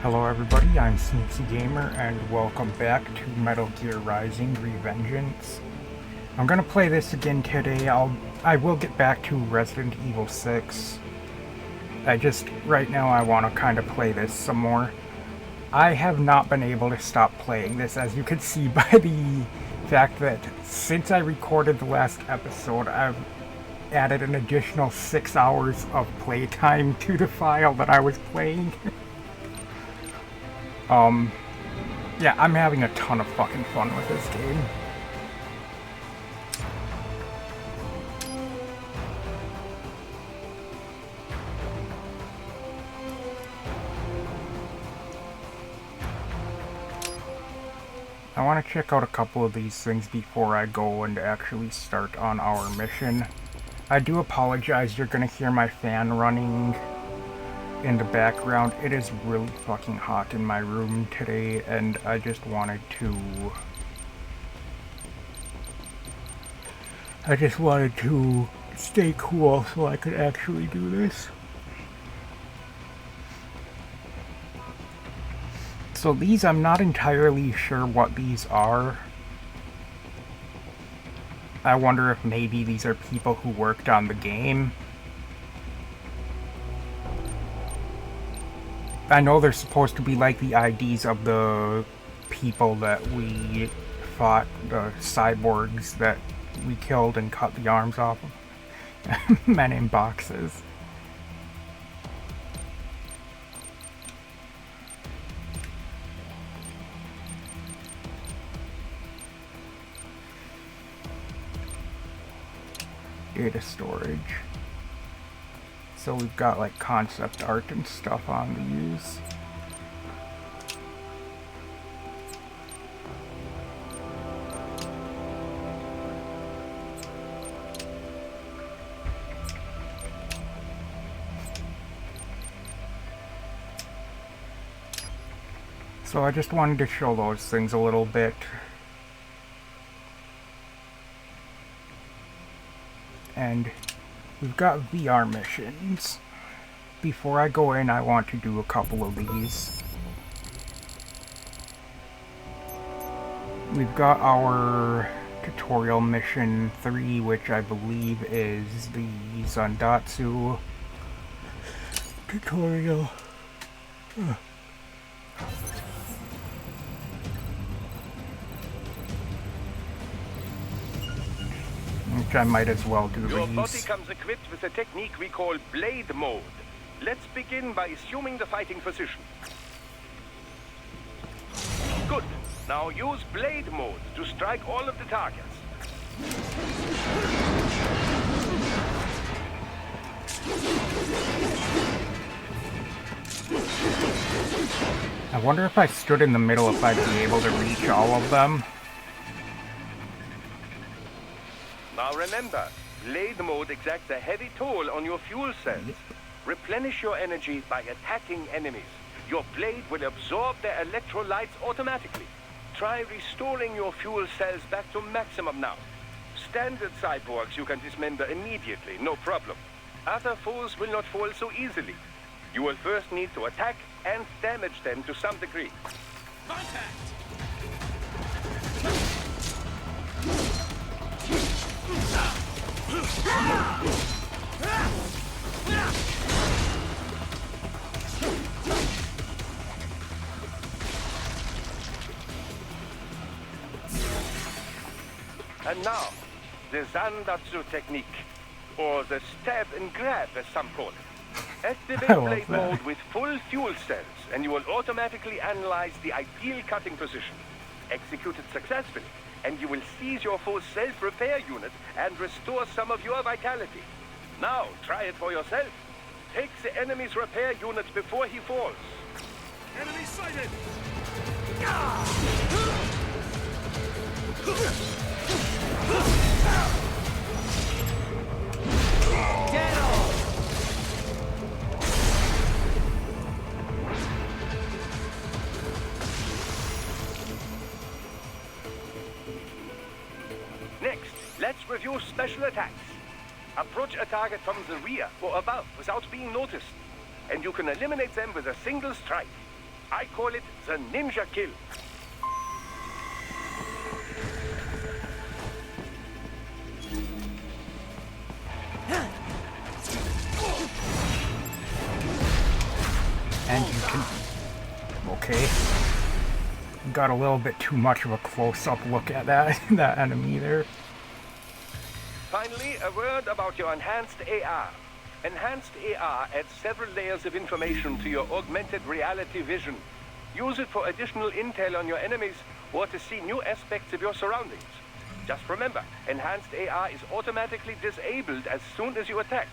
Hello everybody, I'm Sneaksy Gamer and welcome back to Metal Gear Rising Revengeance. I'm gonna play this again today. I will get back to Resident Evil 6. Right now I want to kind of play this some more. I have not been able to stop playing this, as you can see by the fact that since I recorded the last episode, I've added an additional 6 hours of playtime to the file that I was playing. Yeah, I'm having a ton of fucking fun with this game. I want to check out a couple of these things before I go and actually start on our mission. I do apologize, you're gonna hear my fan running in the background. It is really fucking hot in my room today, and I just wanted to stay cool so I could actually do this. So these, I'm not entirely sure what these are. I wonder if maybe these are people who worked on the game. I know they're supposed to be like the IDs of the people that we fought, the cyborgs that we killed and cut the arms off of. Men in boxes. Data storage. So we've got like concept art and stuff on these. So I just wanted to show those things a little bit. And we've got VR missions. Before I go in, I want to do a couple of these. We've got our tutorial mission 3, which I believe is the Zandatsu tutorial. Which I might as well do Your these. body comes equipped with a technique we call blade mode. Let's begin by assuming the fighting position. Good. Now use blade mode to strike all of the targets. I wonder if I stood in the middle if I'd be able to reach all of them. Now remember, blade mode exacts a heavy toll on your fuel cells. Replenish your energy by attacking enemies. Your blade will absorb their electrolytes automatically. Try restoring your fuel cells back to maximum now. Standard cyborgs you can dismember immediately, no problem. Other foes will not fall so easily. You will first need to attack and damage them to some degree. Contact! And now, the Zandatsu technique, or the stab and grab as some call it. Activate blade mode with full fuel cells, and you will automatically analyze the ideal cutting position. Execute it successfully, and you will seize your foe's self-repair unit and restore some of your vitality. Now, try it for yourself. Take the enemy's repair unit before he falls. Enemy sighted! Get off! Next, let's review special attacks. Approach a target from the rear or above without being noticed, and you can eliminate them with a single strike. I call it the ninja kill. And you can... Okay. Got a little bit too much of a close-up look at that, that enemy there. Finally, a word about your enhanced AR. Enhanced AR adds several layers of information to your augmented reality vision. Use it for additional intel on your enemies or to see new aspects of your surroundings. Just remember, enhanced AR is automatically disabled as soon as you attack.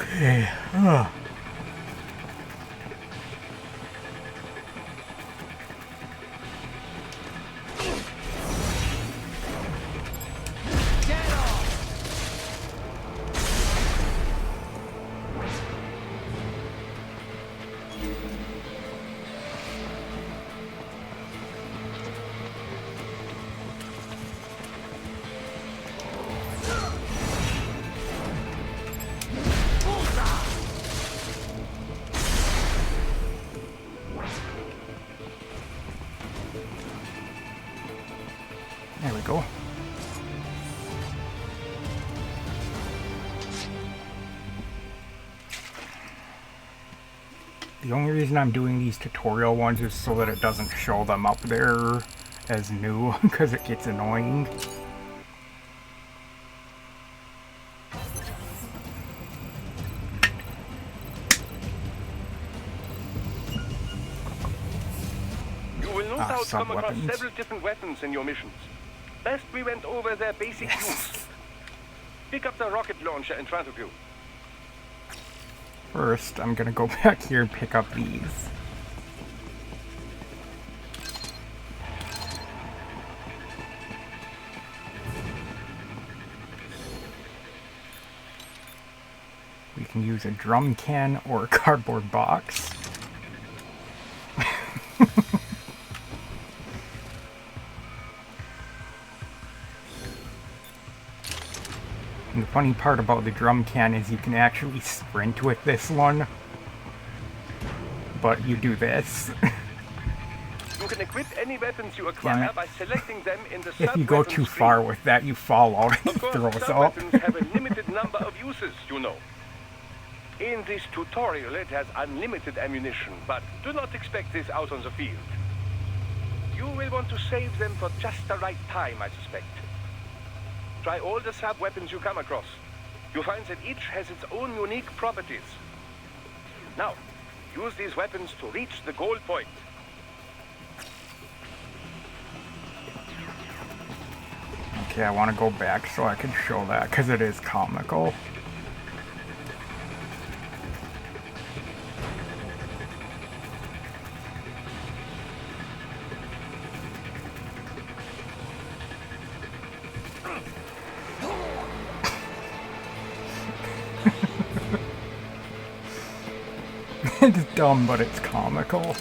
Okay. There we go. The only reason I'm doing these tutorial ones is so that it doesn't show them up there as new, because it gets annoying. You will no doubt come across sub-weapons. several different weapons in your missions. Best we went over their basic use. Pick up the rocket launcher in front of you. First, I'm gonna go back here and pick up these. We can use a drum can or a cardboard box. And the funny part about the drum can is you can actually sprint with this one. But you do this. You can equip any weapons you acquire by selecting them in the If you go too far with that, you fall out and Of course, throw us some up. weapons have a limited number of uses, you know. In this tutorial, it has unlimited ammunition, but do not expect this out on the field. You will want to save them for just the right time, I suspect. Try all the sub-weapons you come across. You find that each has its own unique properties. Now, use these weapons to reach the goal point. Okay, I want to go back so I can show that, because it is comical. It's dumb, but it's comical.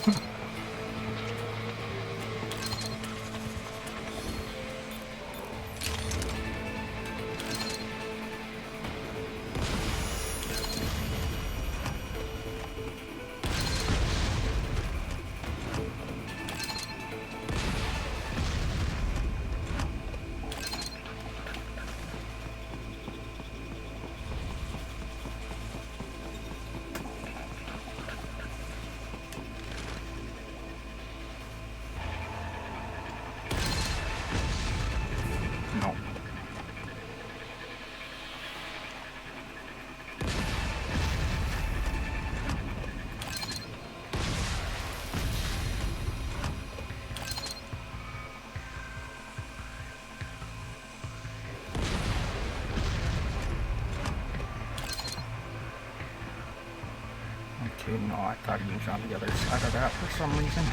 Okay, no, I thought he was on the other side of that for some reason.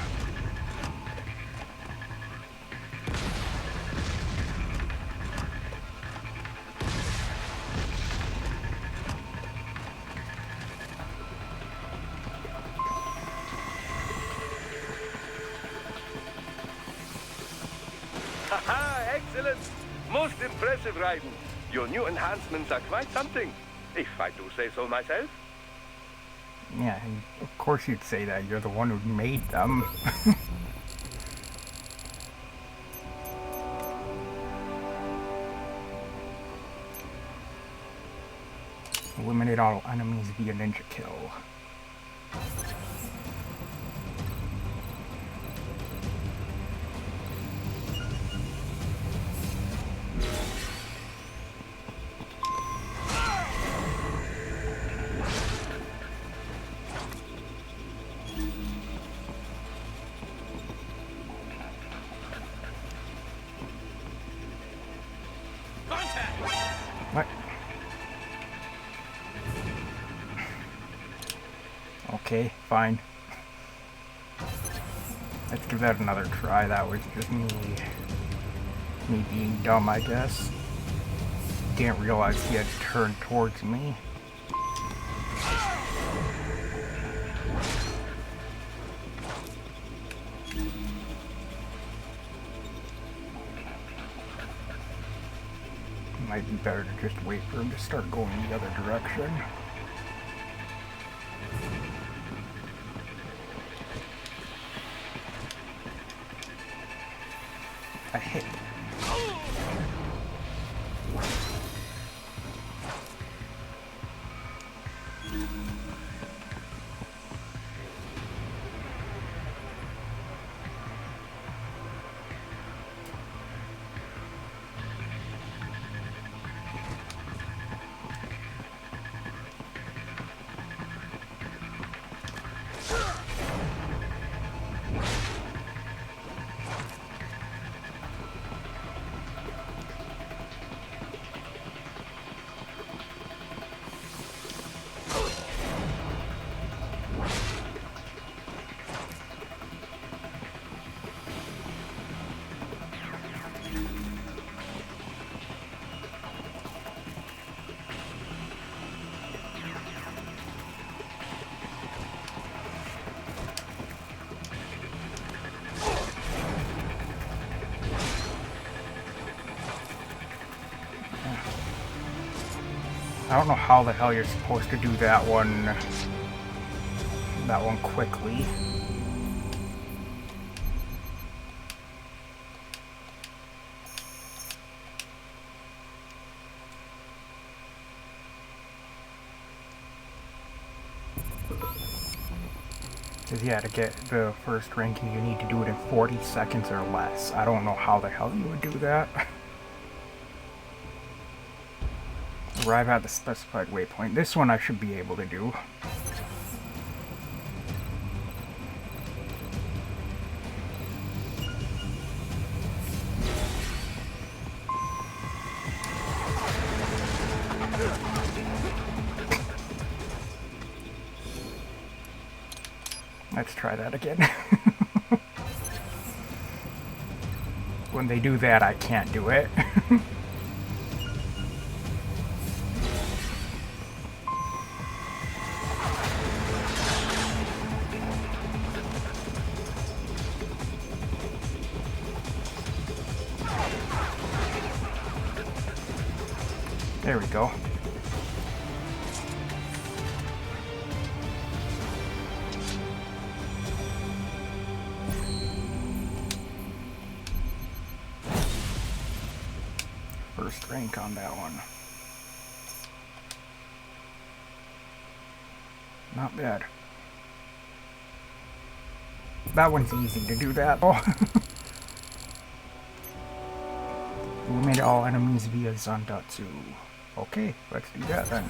Haha, excellent! Most impressive, Raiden. Your new enhancements are quite something, if I do say so myself. Yeah, of course you'd say that. You're the one who made them. Eliminate all enemies via ninja kill. What? Okay, fine. Let's give that another try. That was just me being dumb, I guess. Didn't realize he had turned towards me. Might be better to just wait for him to start going the other direction. I hit. I don't know how the hell you're supposed to do that one quickly. Because yeah, to get the first ranking you need to do it in 40 seconds or less. I don't know how the hell you would do that. Arrive at the specified waypoint. This one I should be able to do. Let's try that again. When they do that, I can't do it. There we go. First rank on that one. Not bad. That one's easy to do that. Oh. Eliminate all enemies via Zandatsu. Okay, let's do that then.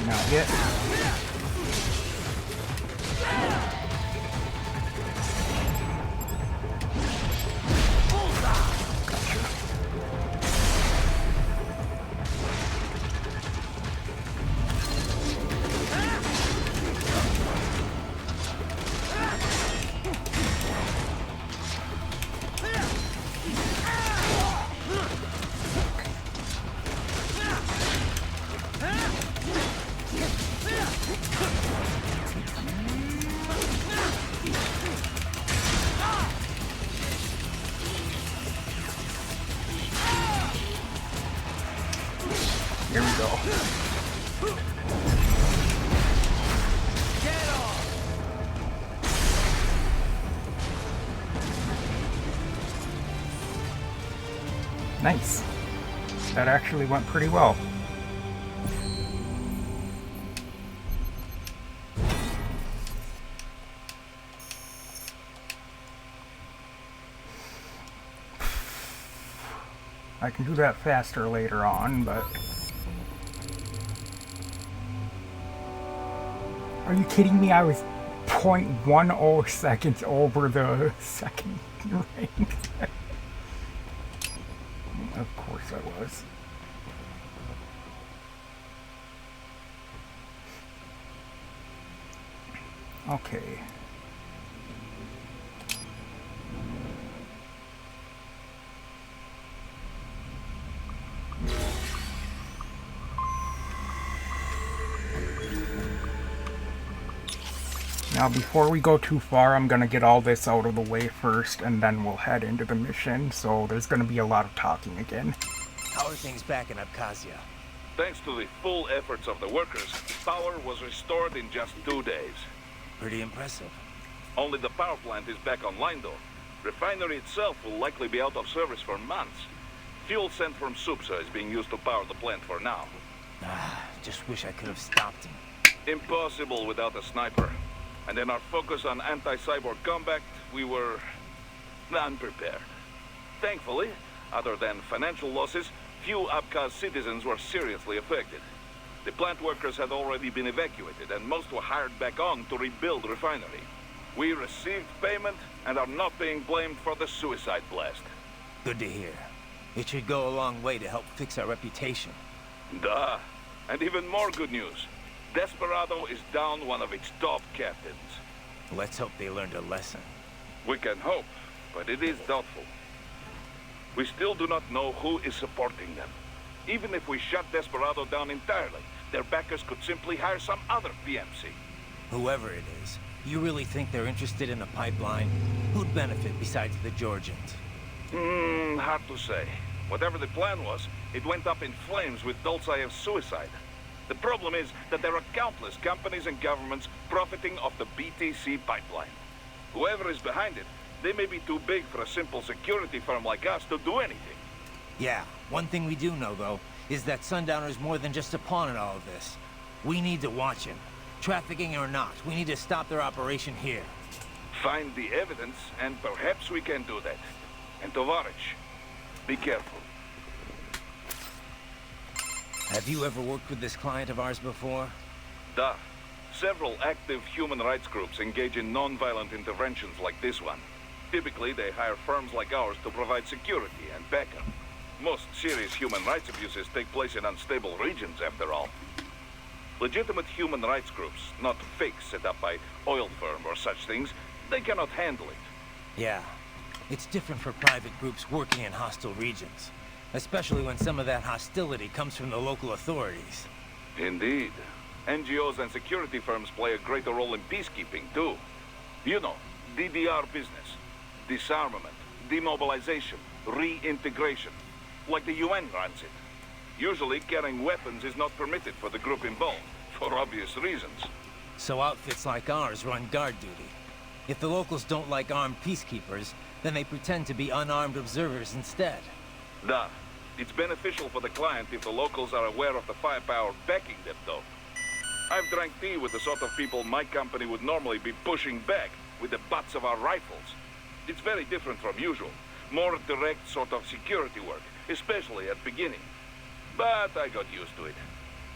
Not yet. Here we go. Nice. That actually went pretty well. I can do that faster later on, but... Are you kidding me? I was 0.10 seconds over the second rank. Of course I was. Okay. Now before we go too far, I'm gonna get all this out of the way first, and then we'll head into the mission, so there's gonna be a lot of talking again. How are things back in Abkhazia? Thanks to the full efforts of the workers, power was restored in just 2 days. Pretty impressive. Only the power plant is back online though. Refinery itself will likely be out of service for months. Fuel sent from Supsa is being used to power the plant for now. Just wish I could have stopped him. Impossible without a sniper. And in our focus on anti-cyborg combat, we were unprepared. Thankfully, other than financial losses, few Abkhaz citizens were seriously affected. The plant workers had already been evacuated, and most were hired back on to rebuild the refinery. We received payment and are not being blamed for the suicide blast. Good to hear. It should go a long way to help fix our reputation. Duh. And even more good news. Desperado is down one of its top captains. Let's hope they learned a lesson. We can hope, but it is doubtful. We still do not know who is supporting them. Even if we shut Desperado down entirely, their backers could simply hire some other PMC. Whoever it is, you really think they're interested in the pipeline? Who'd benefit besides the Georgians? Hard to say. Whatever the plan was, it went up in flames with Dulceev's suicide. The problem is that there are countless companies and governments profiting off the BTC pipeline. Whoever is behind it, they may be too big for a simple security firm like us to do anything. Yeah, one thing we do know, though, is that Sundowner's more than just a pawn in all of this. We need to watch him. Trafficking or not, we need to stop their operation here. Find the evidence, and perhaps we can do that. And Tovarich, be careful. Have you ever worked with this client of ours before? Duh. Several active human rights groups engage in non-violent interventions like this one. Typically, they hire firms like ours to provide security and backup. Most serious human rights abuses take place in unstable regions, after all. Legitimate human rights groups, not fakes set up by oil firm or such things, they cannot handle it. Yeah. It's different for private groups working in hostile regions. Especially when some of that hostility comes from the local authorities. Indeed. NGOs and security firms play a greater role in peacekeeping, too. You know, DDR business. Disarmament, demobilization, reintegration. Like the UN runs it. Usually, carrying weapons is not permitted for the group involved, for obvious reasons. So outfits like ours run guard duty. If the locals don't like armed peacekeepers, then they pretend to be unarmed observers instead. Duh. It's beneficial for the client if the locals are aware of the firepower backing them, though. I've drank tea with the sort of people my company would normally be pushing back with the butts of our rifles. It's very different from usual. More direct sort of security work, especially at beginning. But I got used to it.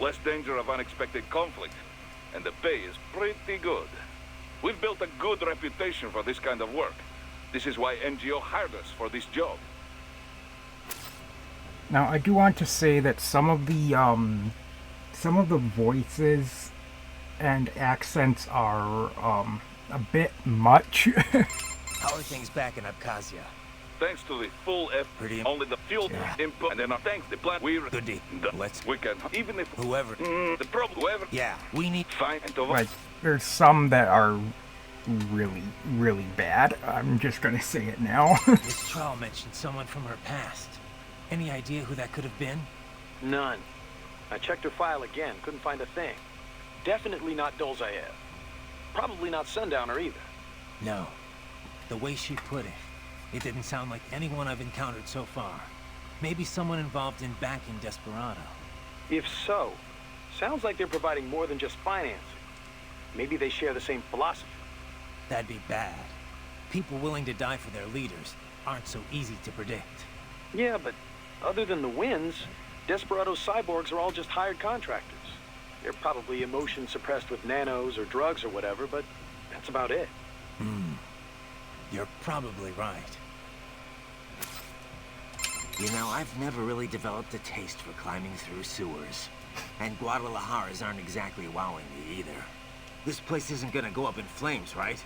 Less danger of unexpected conflict. And the pay is pretty good. We've built a good reputation for this kind of work. This is why NGO hired us for this job. Now, I do want to say that some of the voices and accents are a bit much. How are things back in Abkhazia? Thanks to the full Pretty- only the fuel input, and then thanks the plan. Goody. Let's... We can even if Whoever... the problem whoever Yeah, we need... find to Like, there's some that are really, really bad. I'm just gonna say it now. This trial mentioned someone from her past. Any idea who that could have been? None. I checked her file again, couldn't find a thing. Definitely not Dolzaev. Probably not Sundowner either. No. The way she put it, it didn't sound like anyone I've encountered so far. Maybe someone involved in backing Desperado. If so, sounds like they're providing more than just financing. Maybe they share the same philosophy. That'd be bad. People willing to die for their leaders aren't so easy to predict. Yeah, but other than the wins, Desperado's cyborgs are all just hired contractors. They're probably emotion suppressed with nanos or drugs or whatever, but that's about it. You're probably right. You know, I've never really developed a taste for climbing through sewers. And Guadalajaras aren't exactly wowing me either. This place isn't gonna go up in flames, right?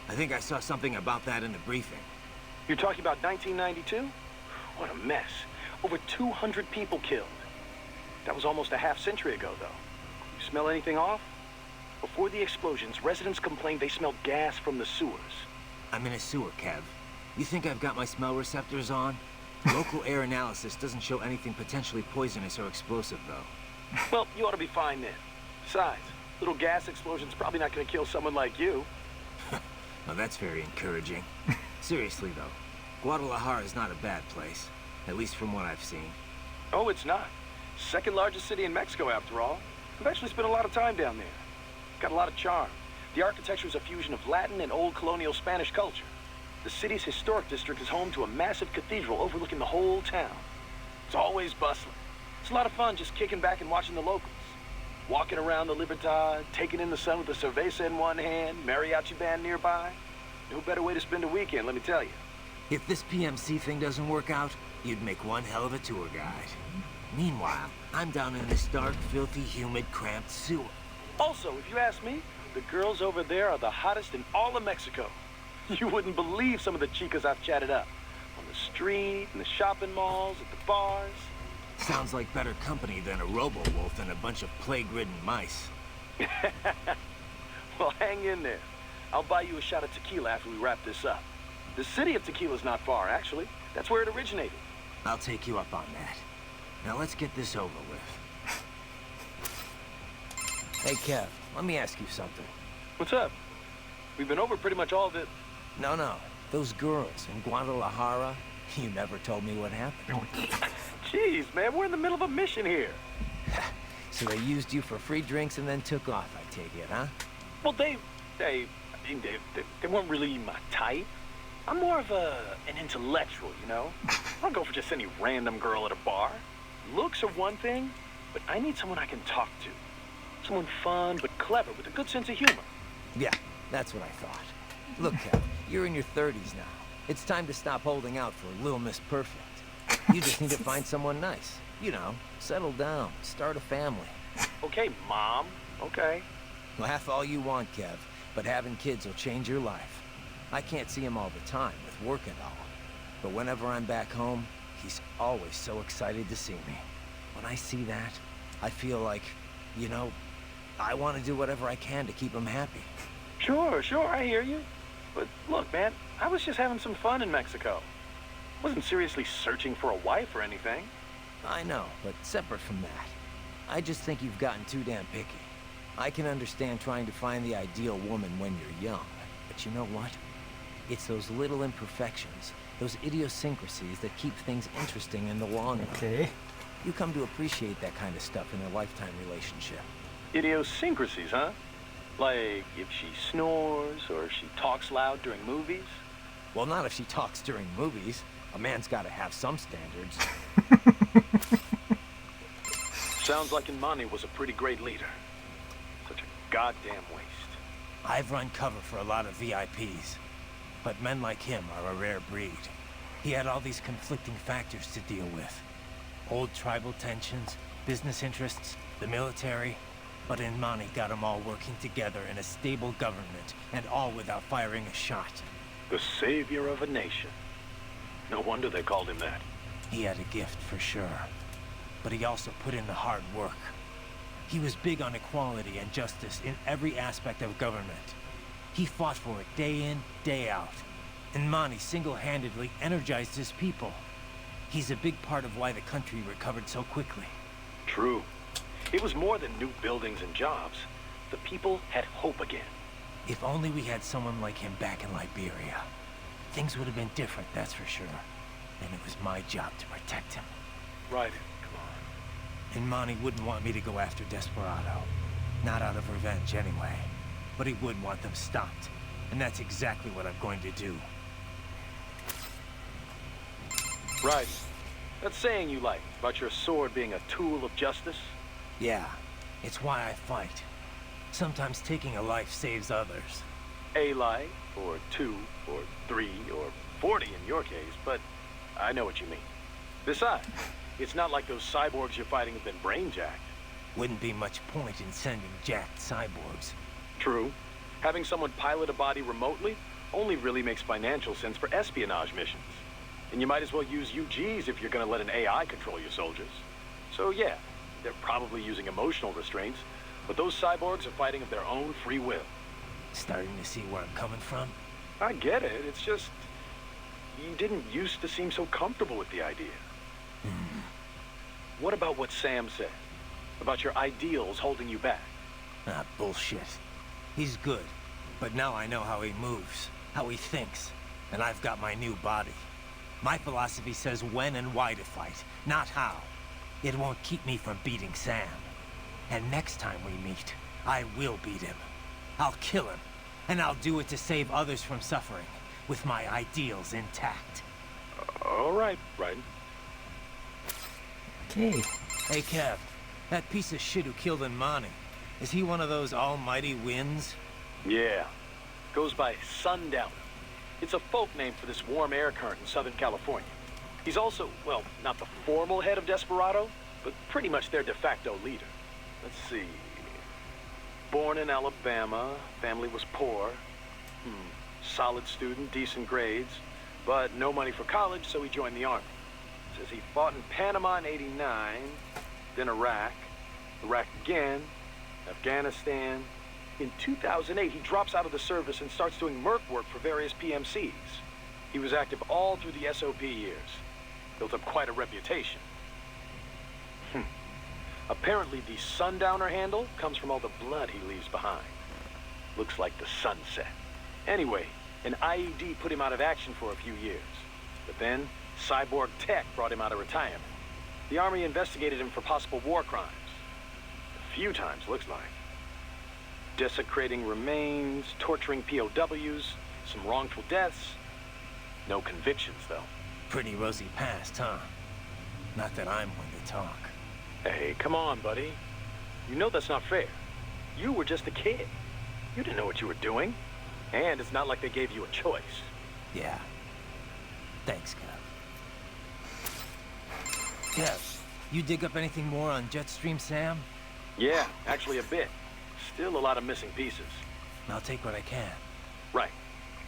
I think I saw something about that in the briefing. You're talking about 1992? What a mess. Over 200 people killed. That was almost a half-century ago, though. You smell anything off? Before the explosions, residents complained they smelled gas from the sewers. I'm in a sewer, Kev. You think I've got my smell receptors on? Local air analysis doesn't show anything potentially poisonous or explosive, though. Well, you ought to be fine then. Besides, little gas explosion's probably not going to kill someone like you. Well, that's very encouraging. Seriously, though, Guadalajara is not a bad place. At least from what I've seen. Oh, it's not. Second largest city in Mexico, after all. I've actually spent a lot of time down there. Got a lot of charm. The architecture is a fusion of Latin and old colonial Spanish culture. The city's historic district is home to a massive cathedral overlooking the whole town. It's always bustling. It's a lot of fun just kicking back and watching the locals. Walking around the Libertad, taking in the sun with a cerveza in one hand, mariachi band nearby. No better way to spend a weekend, let me tell you. If this PMC thing doesn't work out, you'd make one hell of a tour guide. Meanwhile, I'm down in this dark, filthy, humid, cramped sewer. Also, if you ask me, the girls over there are the hottest in all of Mexico. You wouldn't believe some of the chicas I've chatted up. On the street, in the shopping malls, at the bars. Sounds like better company than a robo-wolf and a bunch of plague-ridden mice. Well, hang in there. I'll buy you a shot of tequila after we wrap this up. The city of tequila's not far, actually. That's where it originated. I'll take you up on that. Now let's get this over with. Hey, Kev, let me ask you something. What's up? We've been over pretty much all of it. No. Those girls in Guadalajara, you never told me what happened. Jeez, man, we're in the middle of a mission here. So they used you for free drinks and then took off, I take it, huh? Well, they weren't really my type. I'm more of an intellectual, you know? I don't go for just any random girl at a bar. Looks are one thing, but I need someone I can talk to. Someone fun but clever with a good sense of humor. Yeah, that's what I thought. Look, Kev, you're in your 30s now. It's time to stop holding out for Lil Miss Perfect. You just need to find someone nice. You know, settle down, start a family. Okay, Mom. Okay. Laugh all you want, Kev, but having kids will change your life. I can't see him all the time with work and all. But whenever I'm back home, he's always so excited to see me. When I see that, I feel like, you know, I want to do whatever I can to keep him happy. Sure, I hear you. But look, man, I was just having some fun in Mexico. Wasn't seriously searching for a wife or anything. I know, but separate from that, I just think you've gotten too damn picky. I can understand trying to find the ideal woman when you're young, but you know what? It's those little imperfections, those idiosyncrasies that keep things interesting in the long run. Okay. You come to appreciate that kind of stuff in a lifetime relationship. Idiosyncrasies, huh? Like if she snores or she talks loud during movies? Well, not if she talks during movies. A man's got to have some standards. Sounds like Imani was a pretty great leader. Such a goddamn waste. I've run cover for a lot of VIPs, but men like him are a rare breed. He had all these conflicting factors to deal with. Old tribal tensions, business interests, the military. But Imani got them all working together in a stable government, and all without firing a shot. The savior of a nation. No wonder they called him that. He had a gift for sure, but he also put in the hard work. He was big on equality and justice in every aspect of government. He fought for it day in, day out. And Mani single-handedly energized his people. He's a big part of why the country recovered so quickly. True. It was more than new buildings and jobs. The people had hope again. If only we had someone like him back in Liberia. Things would have been different, that's for sure. And it was my job to protect him. Right. Come on. And Mani wouldn't want me to go after Desperado. Not out of revenge, anyway. But he would want them stopped. And that's exactly what I'm going to do. Right. That saying you like, about your sword being a tool of justice? Yeah, it's why I fight. Sometimes taking a life saves others. A life, or 2, or 3, or 40 in your case, but I know what you mean. Besides, it's not like those cyborgs you're fighting have been brain-jacked. Wouldn't be much point in sending jacked cyborgs. True. Having someone pilot a body remotely only really makes financial sense for espionage missions. And you might as well use UGs if you're gonna let an AI control your soldiers. So yeah, they're probably using emotional restraints, but those cyborgs are fighting of their own free will. Starting to see where I'm coming from? I get it, it's just... you didn't used to seem so comfortable with the idea. What about what Sam said? About your ideals holding you back? Ah, bullshit. He's good, but now I know how he moves, how he thinks, and I've got my new body. My philosophy says when and why to fight, not how. It won't keep me from beating Sam. And next time we meet, I will beat him. I'll kill him, and I'll do it to save others from suffering, with my ideals intact. All right, Raiden. Okay. Hey, Kev, that piece of shit who killed Imani, is he one of those almighty winds? Yeah. Goes by Sundowner. It's a folk name for this warm air current in Southern California. He's also, well, not the formal head of Desperado, but pretty much their de facto leader. Let's see. Born in Alabama, family was poor. Solid student, decent grades, but no money for college, so he joined the army. Says he fought in Panama in '89, then Iraq again, Afghanistan. In 2008, he drops out of the service and starts doing merc work for various PMCs. He was active all through the SOP years. Built up quite a reputation. Apparently, the Sundowner handle comes from all the blood he leaves behind. Looks like the sunset. Anyway, an IED put him out of action for a few years. But then, cyborg tech brought him out of retirement. The army investigated him for possible war crimes. A few times, looks like. Desecrating remains, torturing POWs, some wrongful deaths. No convictions, though. Pretty rosy past, huh? Not that I'm one to talk. Hey, come on, buddy. You know that's not fair. You were just a kid. You didn't know what you were doing. And it's not like they gave you a choice. Yeah. Thanks, Kev. Kev, you dig up anything more on Jetstream Sam? Yeah, actually a bit. Still a lot of missing pieces. I'll take what I can. Right.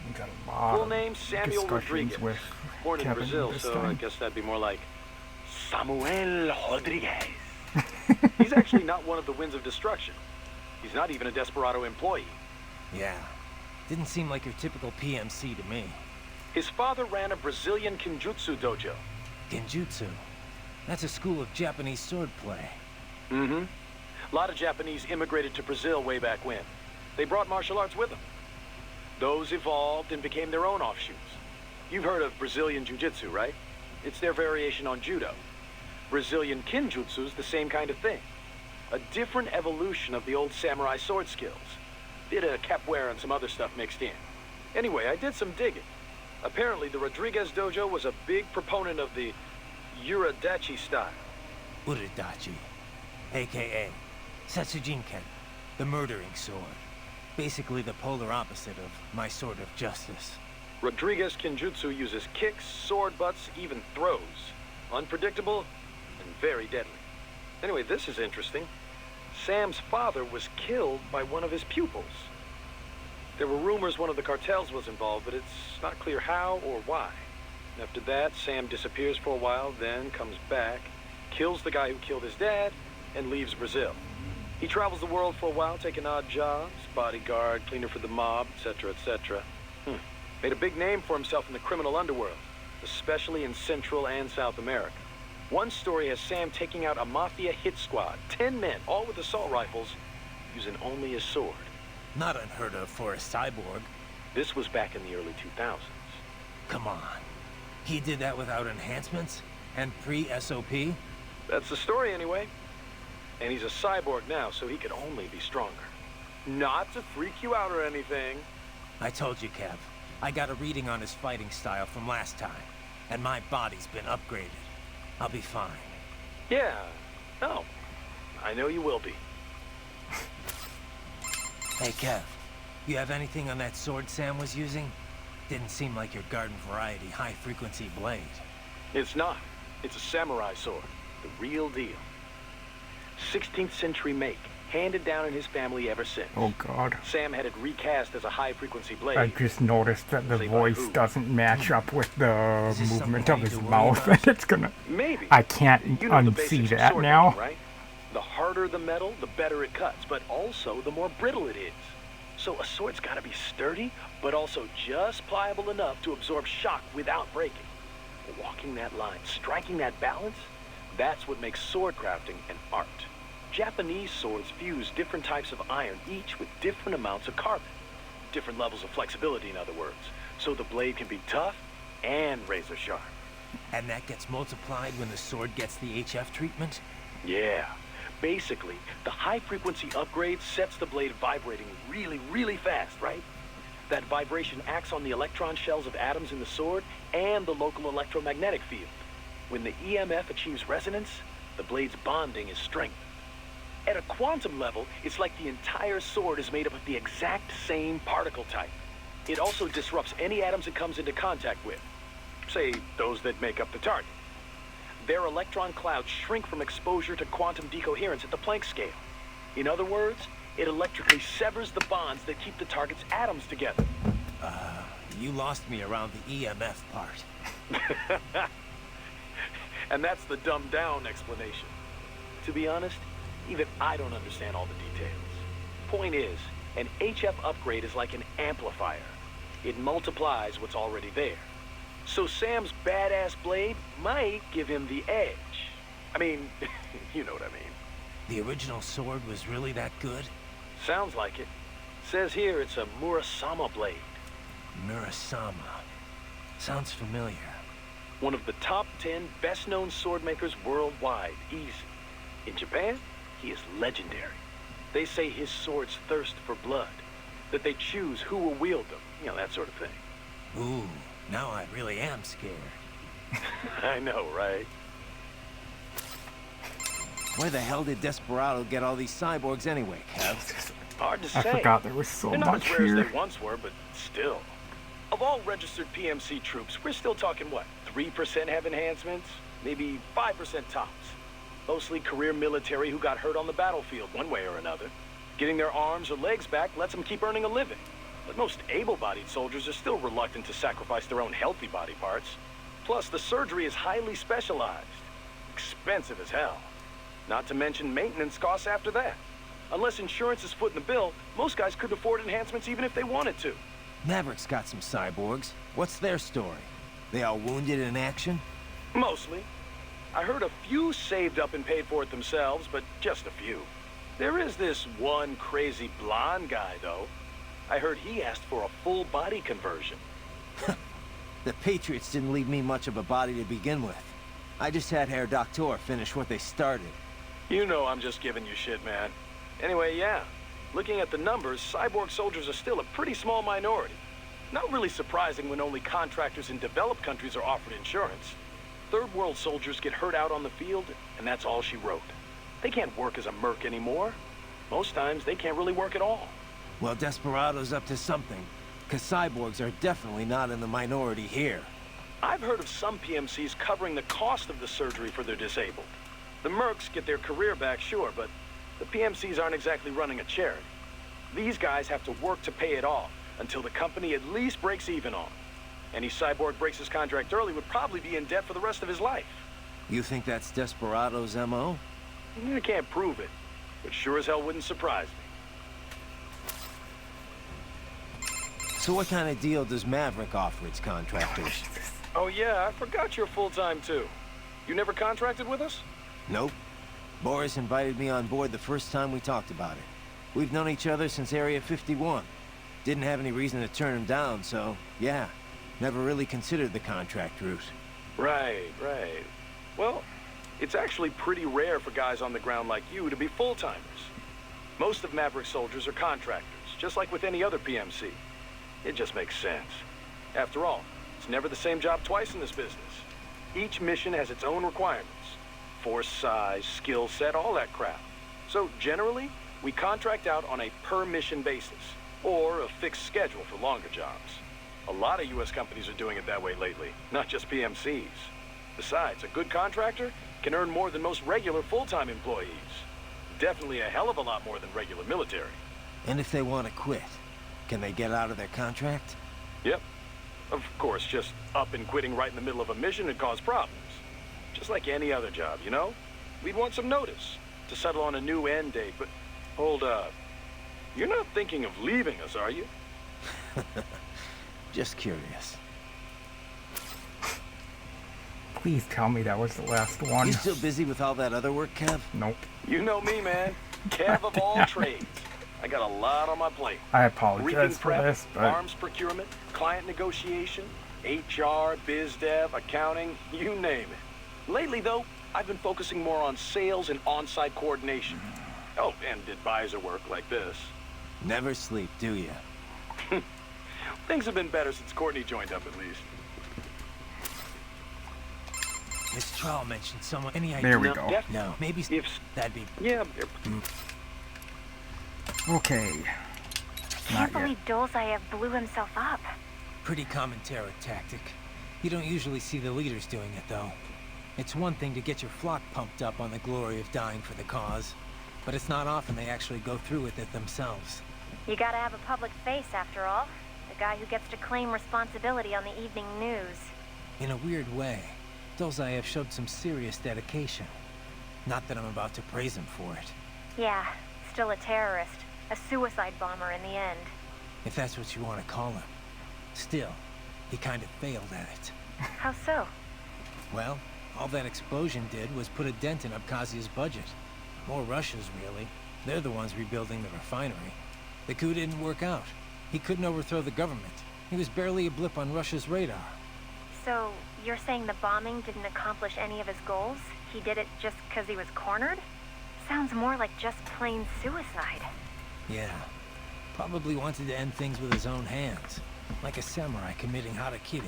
We got a lot Full of name Samuel discussions Rodriguez. with Born in Kevin Brazil, this so time. I guess that'd be more like Samuel Rodriguez. He's actually not one of the Winds of Destruction. He's not even a Desperado employee. Yeah. Didn't seem like your typical PMC to me. His father ran a Brazilian Kenjutsu dojo. Genjutsu. That's a school of Japanese swordplay. Mm-hmm. A lot of Japanese immigrated to Brazil way back when. They brought martial arts with them. Those evolved and became their own offshoots. You've heard of Brazilian Jiu-Jitsu, right? It's their variation on Judo. Brazilian Kenjutsu's the same kind of thing. A different evolution of the old samurai sword skills. Bit of capoeira and some other stuff mixed in. Anyway, I did some digging. Apparently, the Rodriguez dojo was a big proponent of the Uradachi style. Uradachi. aka Setsujinken, the murdering sword. Basically the polar opposite of my sword of justice. Rodriguez Kinjutsu uses kicks, sword butts, even throws. Unpredictable and very deadly. Anyway, this is interesting. Sam's father was killed by one of his pupils. There were rumors one of the cartels was involved, but it's not clear how or why. After that, Sam disappears for a while, then comes back, kills the guy who killed his dad, and leaves Brazil. He travels the world for a while, taking odd jobs, bodyguard, cleaner for the mob, etc., etc. Made a big name for himself in the criminal underworld, especially in Central and South America. One story has Sam taking out a mafia hit squad, 10 men, all with assault rifles, using only his sword. Not unheard of for a cyborg. This was back in the early 2000s. Come on. He did that without enhancements? And pre-SOP? That's the story anyway. And he's a cyborg now, so he could only be stronger. Not to freak you out or anything. I told you, Kev. I got a reading on his fighting style from last time, and my body's been upgraded. I'll be fine. Yeah. No. I know you will be. Hey, Kev. You have anything on that sword Sam was using? Didn't seem like your garden variety high-frequency blade. It's not. It's a samurai sword. The real deal. 16th century make. Handed down in his family ever since. Oh god. Sam had it recast as a high-frequency blade. I just noticed that the Say by voice who? doesn't match up with the Is this movement something of I need his to worry mouth, about? and it's gonna... Maybe. I can't You know the unsee basics of that sword now. making, right? The harder the metal, the better it cuts, but also the more brittle it is. So a sword's gotta be sturdy, but also just pliable enough to absorb shock without breaking. Walking that line, striking that balance, that's what makes sword crafting an art. Japanese swords fuse different types of iron, each with different amounts of carbon. Different levels of flexibility, in other words. So the blade can be tough and razor sharp. And that gets multiplied when the sword gets the HF treatment? Yeah. Basically, the high-frequency upgrade sets the blade vibrating really, really fast, right? That vibration acts on the electron shells of atoms in the sword and the local electromagnetic field. When the EMF achieves resonance, the blade's bonding is strengthened. At a quantum level, it's like the entire sword is made up of the exact same particle type. It also disrupts any atoms it comes into contact with. Say, those that make up the target. Their electron clouds shrink from exposure to quantum decoherence at the Planck scale. In other words, it electrically severs the bonds that keep the target's atoms together. You lost me around the EMF part. And that's the dumbed-down explanation. To be honest, even I don't understand all the details. Point is, an HF upgrade is like an amplifier. It multiplies what's already there. So Sam's badass blade might give him the edge. I mean, you know what I mean. The original sword was really that good? Sounds like it. Says here it's a Murasama blade. Murasama. Sounds familiar. One of the top 10 best-known sword makers worldwide, easy. In Japan, he is legendary. They say his swords thirst for blood, that they choose who will wield them, you know, that sort of thing. Ooh, now I really am scared. I know, right? Where the hell did Desperado get all these cyborgs anyway, Kev? Hard to say. I forgot there was so They're not much as rare here. as they once were, but still. Of all registered PMC troops, we're still talking, what, 3% have enhancements? Maybe 5% tops. Mostly career military who got hurt on the battlefield one way or another. Getting their arms or legs back lets them keep earning a living. But most able-bodied soldiers are still reluctant to sacrifice their own healthy body parts. Plus, the surgery is highly specialized. Expensive as hell. Not to mention maintenance costs after that. Unless insurance is footing the bill, most guys couldn't afford enhancements even if they wanted to. Maverick's got some cyborgs. What's their story? They all wounded in action? Mostly. I heard a few saved up and paid for it themselves, but just a few. There is this one crazy blonde guy, though. I heard he asked for a full body conversion. The Patriots didn't leave me much of a body to begin with. I just had Herr Doctor finish what they started. You know I'm just giving you shit, man. Anyway, yeah. Looking at the numbers, cyborg soldiers are still a pretty small minority. Not really surprising when only contractors in developed countries are offered insurance. Third world soldiers get hurt out on the field, and that's all she wrote. They can't work as a merc anymore. Most times, they can't really work at all. Well, Desperado's up to something, because cyborgs are definitely not in the minority here. I've heard of some PMCs covering the cost of the surgery for their disabled. The mercs get their career back, sure, but the PMCs aren't exactly running a charity. These guys have to work to pay it off until the company at least breaks even on. Any cyborg breaks his contract early would probably be in debt for the rest of his life. You think that's Desperado's MO? I can't prove it, but sure as hell wouldn't surprise me. So what kind of deal does Maverick offer its contractors? Oh yeah, I forgot you're full-time too. You never contracted with us? Nope. Boris invited me on board the first time we talked about it. We've known each other since Area 51. Didn't have any reason to turn him down, so yeah. Never really considered the contract route. Right. Well, it's actually pretty rare for guys on the ground like you to be full-timers. Most of Maverick soldiers are contractors, just like with any other PMC. It just makes sense. After all, it's never the same job twice in this business. Each mission has its own requirements. Force size, skill set, all that crap. So generally, we contract out on a per-mission basis, or a fixed schedule for longer jobs. A lot of U.S. companies are doing it that way lately, not just PMCs. Besides, a good contractor can earn more than most regular full-time employees. Definitely a hell of a lot more than regular military. And if they want to quit, can they get out of their contract? Yep. Of course, just up and quitting right in the middle of a mission would cause problems. Just like any other job, you know? We'd want some notice to settle on a new end date, but hold up. You're not thinking of leaving us, are you? Just curious. Please tell me that was the last one. You still busy with all that other work, Kev? Nope. You know me, man. Kev of all trades. I got a lot on my plate. I apologize Briefing for prep, this, but arms procurement, client negotiation, HR, biz dev, accounting, you name it. Lately, though, I've been focusing more on sales and on-site coordination. Oh, and advisor work like this. Never sleep, do you? Things have been better since Courtney joined up, at least. Miss Trial mentioned someone. Any idea? there we No, go. def- No, maybe If, that'd be. yeah, Okay. Can't Not yet. believe Dolzaev blew himself up. Pretty common terror tactic. You don't usually see the leaders doing it, though. It's one thing to get your flock pumped up on the glory of dying for the cause, but it's not often they actually go through with it themselves. You gotta have a public face, after all. The guy who gets to claim responsibility on the evening news. In a weird way, Dolzaev showed some serious dedication. Not that I'm about to praise him for it. Yeah, still a terrorist. A suicide bomber in the end. If that's what you want to call him. Still, he kind of failed at it. How so? Well, all that explosion did was put a dent in Abkhazia's budget. More Russia's, really. They're the ones rebuilding the refinery. The coup didn't work out. He couldn't overthrow the government. He was barely a blip on Russia's radar. So, you're saying the bombing didn't accomplish any of his goals? He did it just because he was cornered? Sounds more like just plain suicide. Yeah. Probably wanted to end things with his own hands. Like a samurai committing harakiri.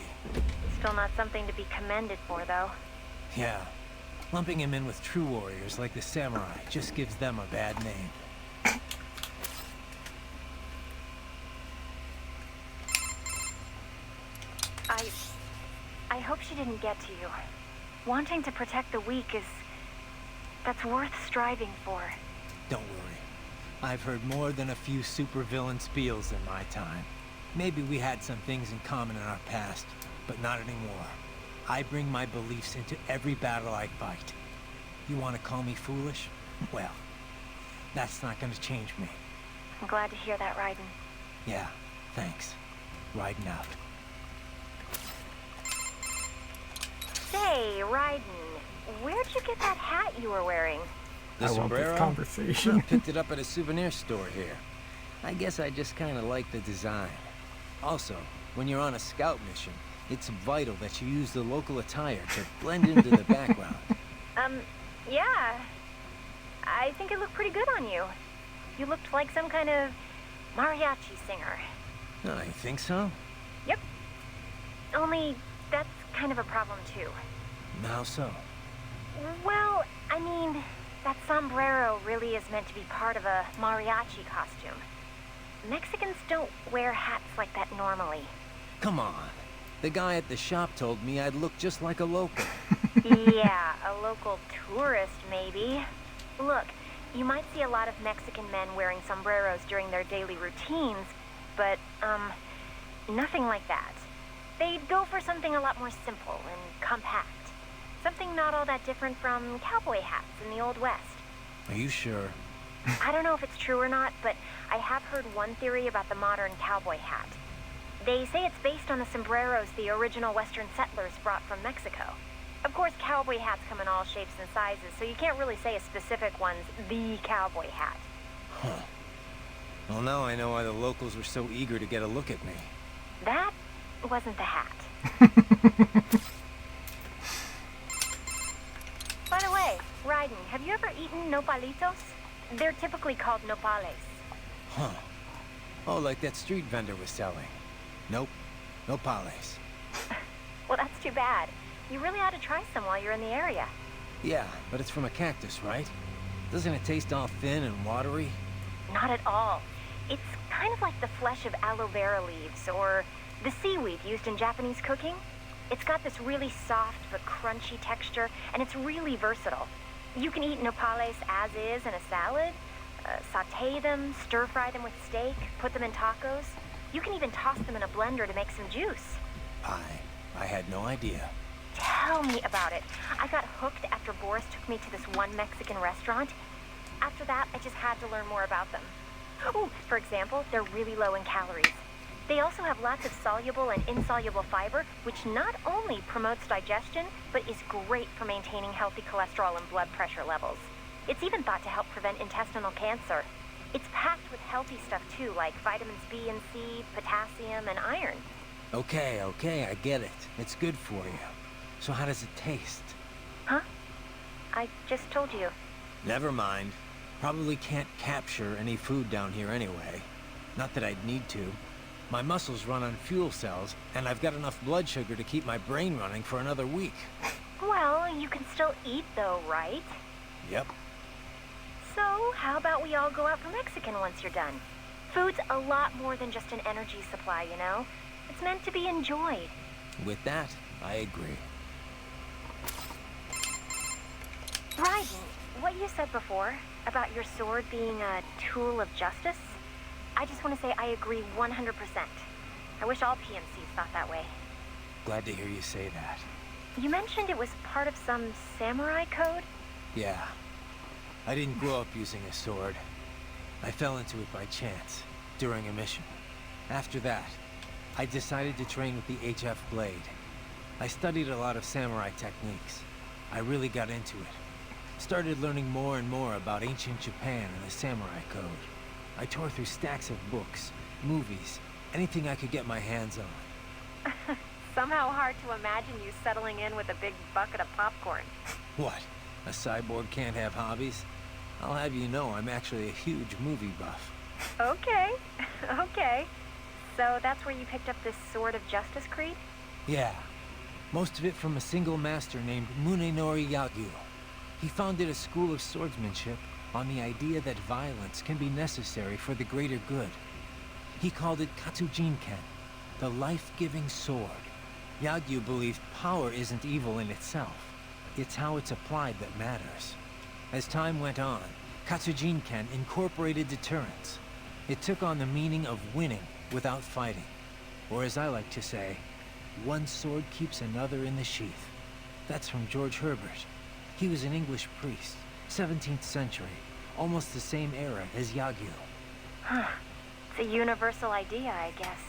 Still not something to be commended for, though. Yeah. Lumping him in with true warriors like the samurai just gives them a bad name. I hope she didn't get to you. Wanting to protect the weak that's worth striving for. Don't worry. I've heard more than a few supervillain spiels in my time. Maybe we had some things in common in our past, but not anymore. I bring my beliefs into every battle I fight. You want to call me foolish? Well, that's not going to change me. I'm glad to hear that, Raiden. Yeah, thanks. Riding out. Say, Raiden, where'd you get that hat you were wearing? The I love sombrero? this conversation. Picked it up at a souvenir store here. I guess I just kind of like the design. Also, when you're on a scout mission, it's vital that you use the local attire to blend into the background. Yeah. I think it looked pretty good on you. You looked like some kind of mariachi singer. Oh, you think so? Yep. Only, that's kind of a problem, too. How so? Well, I mean, that sombrero really is meant to be part of a mariachi costume. Mexicans don't wear hats like that normally. Come on. The guy at the shop told me I'd look just like a local. Yeah, a local tourist, maybe. Look, you might see a lot of Mexican men wearing sombreros during their daily routines, but, nothing like that. They'd go for something a lot more simple and compact. Something not all that different from cowboy hats in the Old West. Are you sure? I don't know if it's true or not, but I have heard one theory about the modern cowboy hat. They say it's based on the sombreros the original Western settlers brought from Mexico. Of course, cowboy hats come in all shapes and sizes, so you can't really say a specific one's the cowboy hat. Huh. Well, now I know why the locals were so eager to get a look at me. That wasn't the hat. By the way, Raiden, have you ever eaten nopalitos? They're typically called nopales. Huh. Oh, like that street vendor was selling. Nope. No pales. Well, that's too bad. You really ought to try some while you're in the area. Yeah, but it's from a cactus, right? Doesn't it taste all thin and watery? Not at all. It's kind of like the flesh of aloe vera leaves, or the seaweed used in Japanese cooking. It's got this really soft but crunchy texture, and it's really versatile. You can eat nopales as is in a salad, saute them, stir-fry them with steak, put them in tacos. You can even toss them in a blender to make some juice. I had no idea. Tell me about it. I got hooked after Boris took me to this one Mexican restaurant. After that, I just had to learn more about them. Ooh, for example, they're really low in calories. They also have lots of soluble and insoluble fiber, which not only promotes digestion, but is great for maintaining healthy cholesterol and blood pressure levels. It's even thought to help prevent intestinal cancer. It's packed with healthy stuff too, like vitamins B and C, potassium, and iron. Okay, I get it. It's good for you. So how does it taste? Huh? I just told you. Never mind. Probably can't capture any food down here anyway. Not that I'd need to. My muscles run on fuel cells, and I've got enough blood sugar to keep my brain running for another week. Well, you can still eat though, right? Yep. So, how about we all go out for Mexican once you're done? Food's a lot more than just an energy supply, you know? It's meant to be enjoyed. With that, I agree. Raiden, what you said before about your sword being a tool of justice, I just want to say I agree 100%. I wish all PMCs thought that way. Glad to hear you say that. You mentioned it was part of some samurai code? Yeah. I didn't grow up using a sword. I fell into it by chance, during a mission. After that, I decided to train with the HF blade. I studied a lot of samurai techniques. I really got into it. Started learning more and more about ancient Japan and the samurai code. I tore through stacks of books, movies, anything I could get my hands on. Somehow hard to imagine you settling in with a big bucket of popcorn. What? A cyborg can't have hobbies? I'll have you know I'm actually a huge movie buff. Okay, okay. So that's where you picked up this Sword of Justice creed? Yeah. Most of it from a single master named Munenori Yagyu. He founded a school of swordsmanship on the idea that violence can be necessary for the greater good. He called it Katsujinken, the life-giving sword. Yagyu believed power isn't evil in itself. It's how it's applied that matters. As time went on, Katsujinken incorporated deterrence. It took on the meaning of winning without fighting. Or as I like to say, one sword keeps another in the sheath. That's from George Herbert. He was an English priest, 17th century, almost the same era as Yagyu. Huh. It's a universal idea, I guess.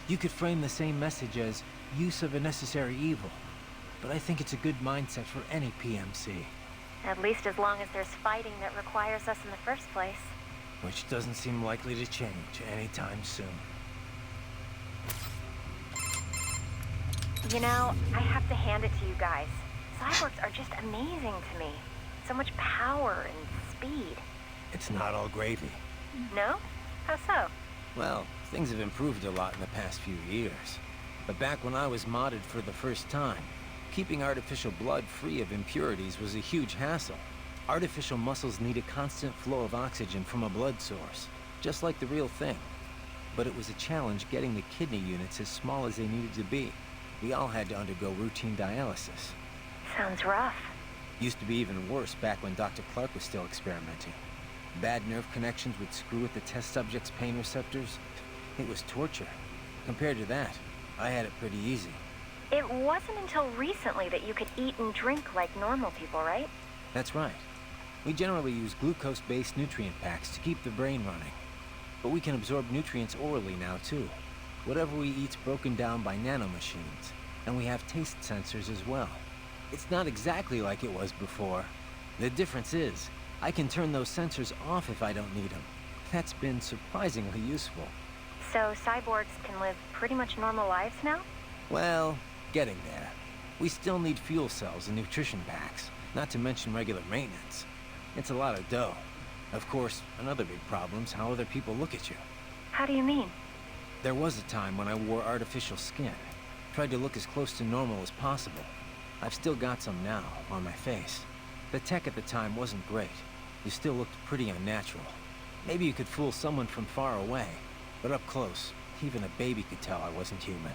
You could frame the same message as use of a necessary evil, but I think it's a good mindset for any PMC. At least as long as there's fighting that requires us in the first place. Which doesn't seem likely to change anytime soon. You know, I have to hand it to you guys. Cyborgs are just amazing to me. So much power and speed. It's not all gravy. No? How so? Well, things have improved a lot in the past few years. But back when I was modded for the first time, keeping artificial blood free of impurities was a huge hassle. Artificial muscles need a constant flow of oxygen from a blood source, just like the real thing. But it was a challenge getting the kidney units as small as they needed to be. We all had to undergo routine dialysis. Sounds rough. Used to be even worse back when Dr. Clark was still experimenting. Bad nerve connections would screw with the test subject's pain receptors. It was torture. Compared to that, I had it pretty easy. It wasn't until recently that you could eat and drink like normal people, right? That's right. We generally use glucose-based nutrient packs to keep the brain running. But we can absorb nutrients orally now, too. Whatever we eat's broken down by nanomachines, and we have taste sensors as well. It's not exactly like it was before. The difference is, I can turn those sensors off if I don't need them. That's been surprisingly useful. So cyborgs can live pretty much normal lives now? Well, getting there. We still need fuel cells and nutrition packs, not to mention regular maintenance. It's a lot of dough. Of course, another big problem's how other people look at you. How do you mean? There was a time when I wore artificial skin. Tried to look as close to normal as possible. I've still got some now, on my face. The tech at the time wasn't great. You still looked pretty unnatural. Maybe you could fool someone from far away, but up close, even a baby could tell I wasn't human.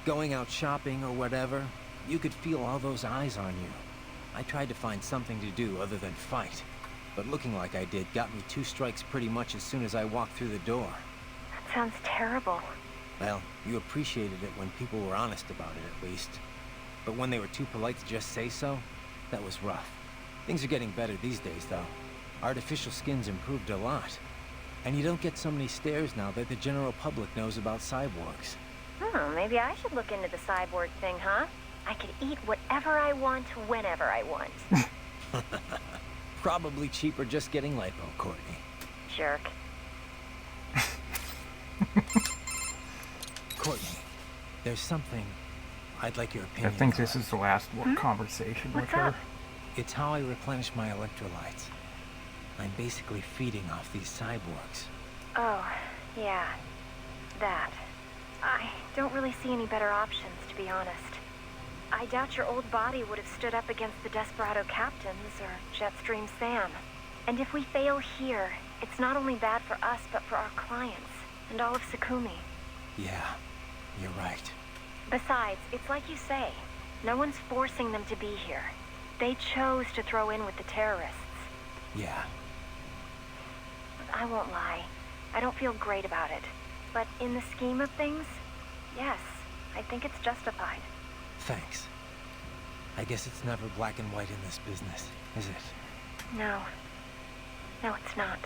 Going out shopping or whatever, you could feel all those eyes on you. I tried to find something to do other than fight, but looking like I did got me 2 strikes pretty much as soon as I walked through the door. That sounds terrible. Well, you appreciated it when people were honest about it, at least. But when they were too polite to just say so, that was rough. Things are getting better these days, though. Artificial skin's improved a lot. And you don't get so many stares now that the general public knows about cyborgs. Maybe I should look into the cyborg thing, huh? I could eat whatever I want, whenever I want. Probably cheaper just getting lipo, Courtney. Jerk. Courtney, there's something I'd like your I opinion think on. this is the last conversation with What's her. up? It's how I replenish my electrolytes. I'm basically feeding off these cyborgs. Oh, yeah. That. I don't really see any better options, to be honest. I doubt your old body would have stood up against the Desperado Captains or Jetstream Sam. And if we fail here, it's not only bad for us, but for our clients, and all of Sakumi. Yeah, you're right. Besides, it's like you say, no one's forcing them to be here. They chose to throw in with the terrorists. Yeah. I won't lie, I don't feel great about it. But in the scheme of things, yes, I think it's justified. Thanks. I guess it's never black and white in this business, is it? No. No, it's not.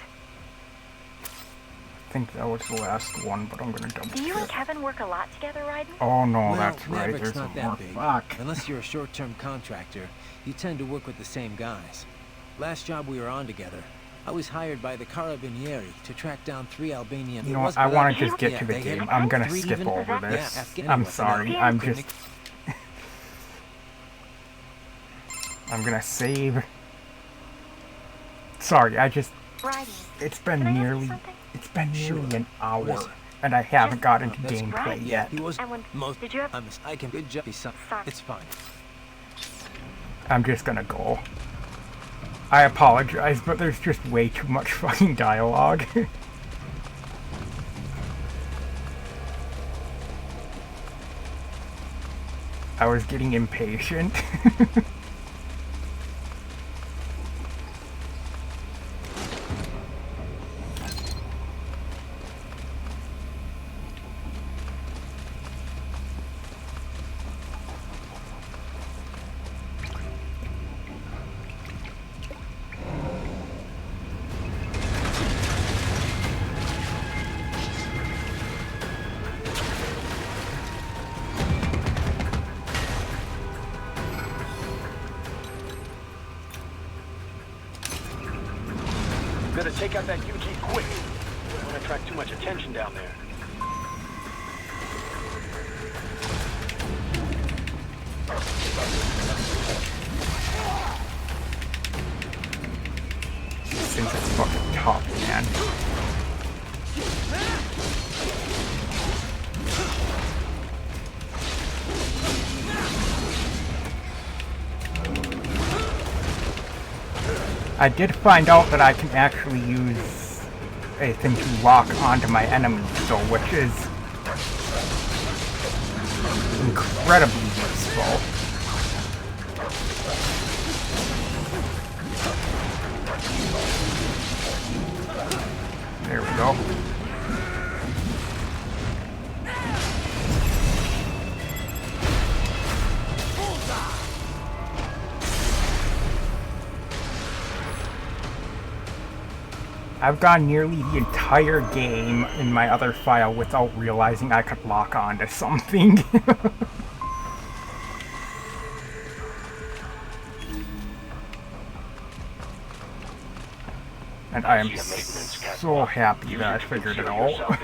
I think that was the last one, but I'm gonna double Do you and check. Kevin work a lot together, Raiden? Oh no, Well, that's right. Maverick's There's not more. that big. Fuck. Unless you're a short-term contractor, you tend to work with the same guys. Last job we were on together, I was hired by the Carabinieri to track down 3 Albanian... You it know what? wasn't I without- want to just get Yeah, to the they had game. I'm gonna 3 skip even- over Yeah, this. ask I'm anyone. sorry. I'm just... I'm gonna save... Sorry, I just... Raiden, It's been can I ask you nearly... something? It's been nearly Sure. an hour, What is it? and I haven't Just- gotten to That's gameplay right. yet. He was And when- most... did you have- I can good job. Sorry. It's fine. I'm just gonna go. I apologize, but there's just way too much fucking dialogue. I was getting impatient. Better take out that UG quick. Don't want to attract too much attention down there. This thing's is fucking tough, man. I did find out that I can actually use a thing to lock onto my enemies, though, which is incredibly useful. There we go. I've gone nearly the entire game in my other file without realizing I could lock onto something. And I am so happy that I figured it out.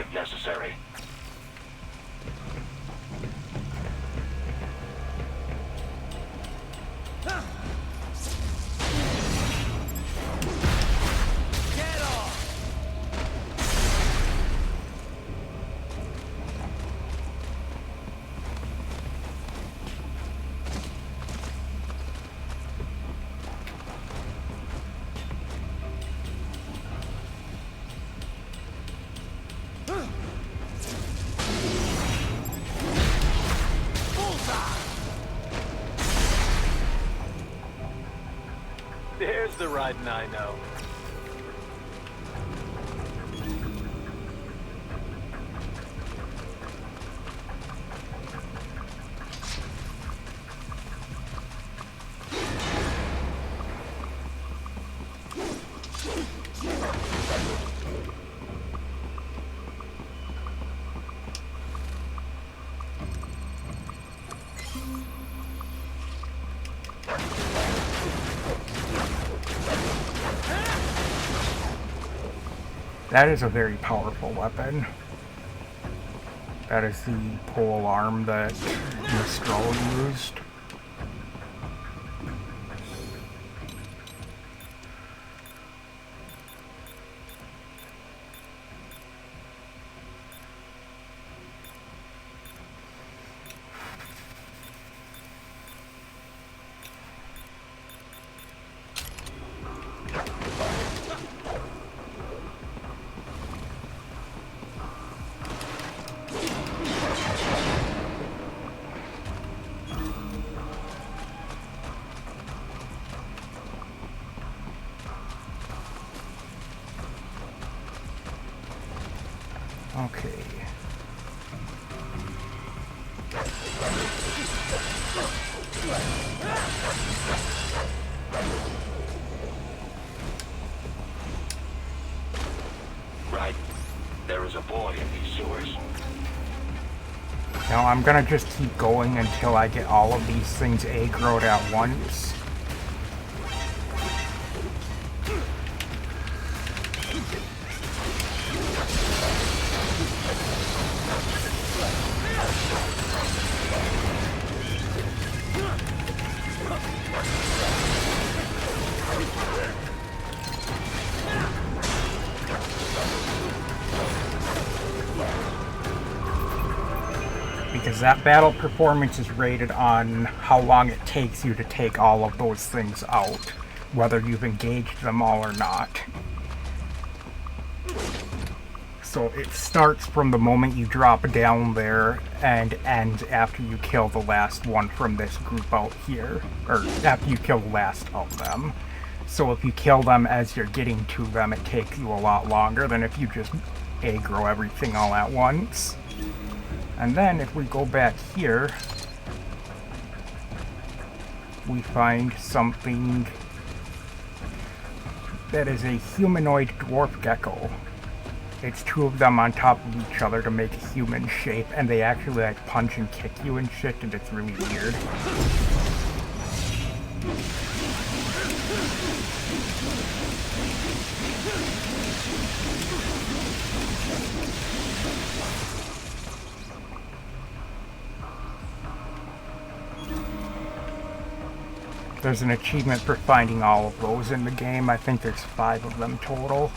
There's the riding I know. That is a very powerful weapon. That is the pole arm that Mistral used. Okay. Right. There is a boy in these sewers. Now I'm gonna just keep going until I get all of these things aggroed at once. Because that battle performance is rated on how long it takes you to take all of those things out, whether you've engaged them all or not. So it starts from the moment you drop down there and ends after you kill the last one from this group out here, or after you kill the last of them. So if you kill them as you're getting to them, it takes you a lot longer than if you just aggro everything all at once. And then if we go back here, we find something that is a humanoid dwarf gecko. It's two of them on top of each other to make a human shape, and they actually like punch and kick you and shit, and it's really weird. There's an achievement for finding all of those in the game. I think there's 5 of them total.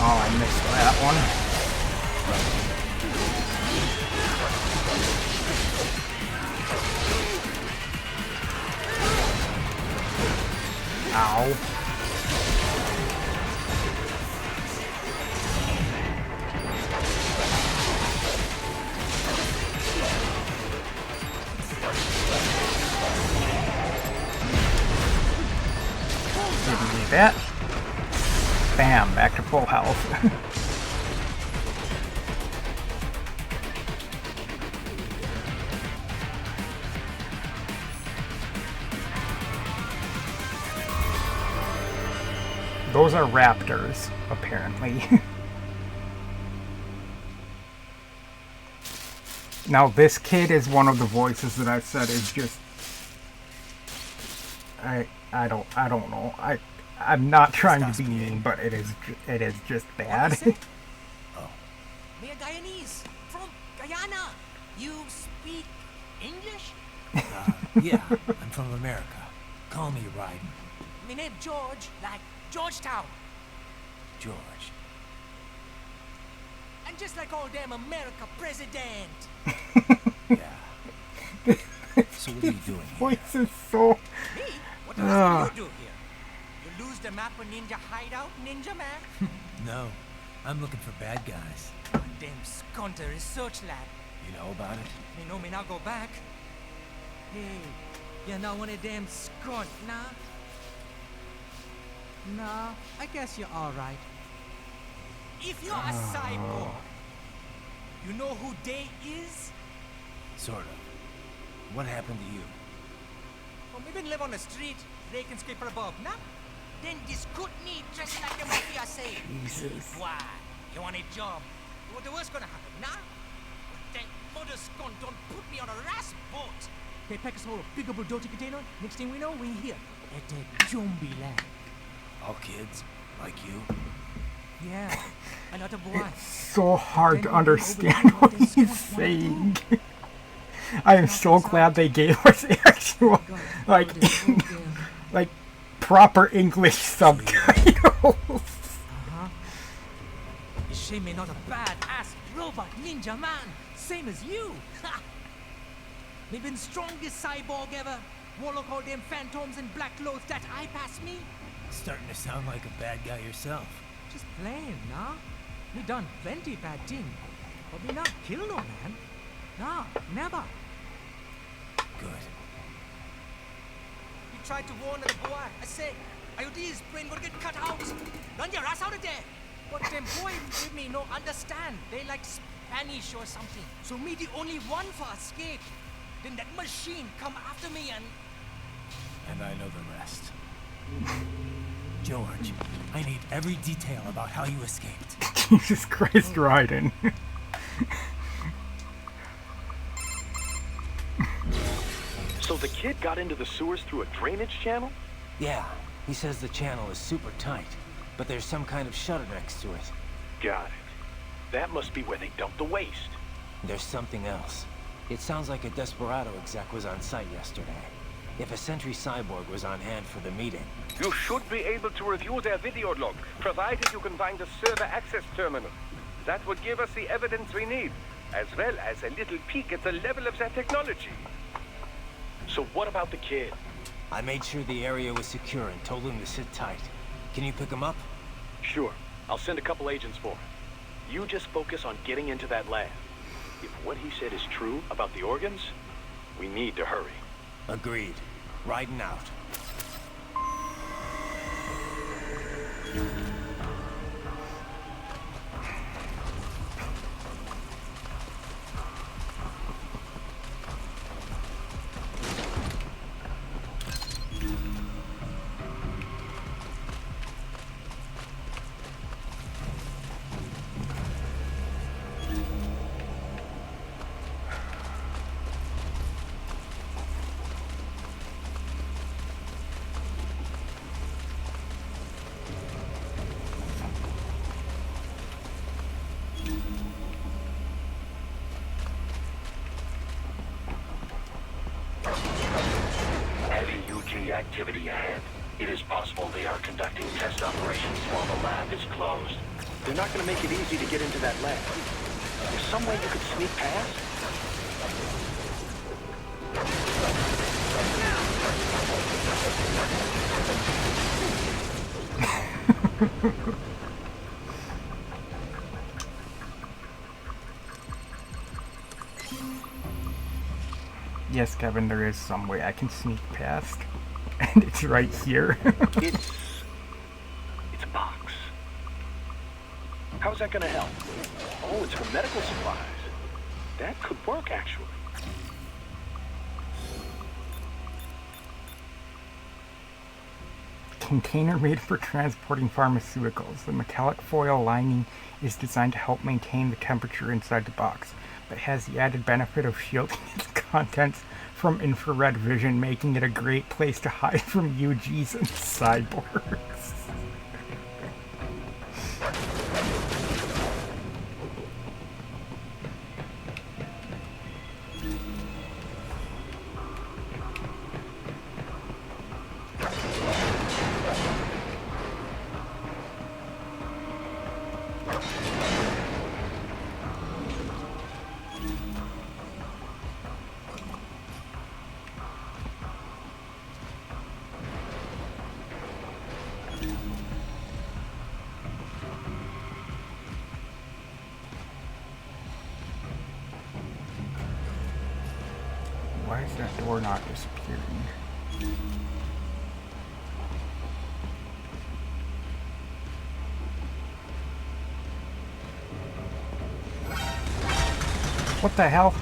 Oh, I missed that one. Ow. Didn't need that. Bam, back to full health. Those are raptors, apparently. Now this kid is one of the voices that I said is just I don't know. I'm not trying to be mean, but it is just bad. Oh. We are Guyanese from Guyana. You speak English? Yeah, I'm from America. Call me Ryden. My name George, like Georgetown. George. And just like all damn America president. Yeah. So what are you doing here? Voice is so. Me? What the hell do you do here? You lose the map of Ninja Hideout, Ninja Man? No, I'm looking for bad guys. Damn skunter research lab. You know about it? Me know me now go back. Hey, you're not one of them skunt, nah? Nah, I guess you're alright. If you're a cyborg, you know who they is? Sort of. What happened to you? Well, we been live on the street, raking scraper above, nah? Then this good need dressing like the mafia say. Jesus. Why? You want a job? What the worst gonna happen, nah? That mother skunt don't put me on a ras boat. They pack us all a big old dirty container. Next thing we know, we're here at that zombie land. All kids? Like you? Yeah, another boy. So hard to understand what he's saying. I am so glad they gave us actual, like proper English subtitles. You shame me not a bad-ass robot ninja man, same as you. Me been strongest cyborg ever. Warlock all them phantoms and black clothes that eye pass me. Starting to sound like a bad guy yourself. Just playing, nah? Me done plenty bad thing, but me not kill no man. Nah, never. Good. You tried to warn the boy. I IOD's brain gonna get cut out. Run your ass out of there. But them boy with me no understand. They like Spanish or something. So me the only one for escape. Then that machine come after me and... And I know the rest. George, I need every detail about how you escaped. Jesus Christ, Raiden. So the kid got into the sewers through a drainage channel? Yeah, he says the channel is super tight, but there's some kind of shutter next to it. Got it. That must be where they dumped the waste. There's something else. It sounds like a Desperado exec was on site yesterday. If a Sentry Cyborg was on hand for the meeting... You should be able to review their video log, provided you can find a server access terminal. That would give us the evidence we need, as well as a little peek at the level of their technology. So what about the kid? I made sure the area was secure and told him to sit tight. Can you pick him up? Sure. I'll send a couple agents for him. You just focus on getting into that lab. If what he said is true about the organs, we need to hurry. Agreed. Riding out. Activity ahead. It is possible they are conducting test operations while the lab is closed. They're not going to make it easy to get into that lab. There's some way you could sneak past? Yes, Kevin, there is some way I can sneak past. And it's right here. It's a box. How's that gonna help? Oh, it's for medical supplies. That could work, actually. Container made for transporting pharmaceuticals. The metallic foil lining is designed to help maintain the temperature inside the box, but has the added benefit of shielding its contents from infrared vision, making it a great place to hide from UGs and cyborgs. Why is that door not disappearing? What the hell?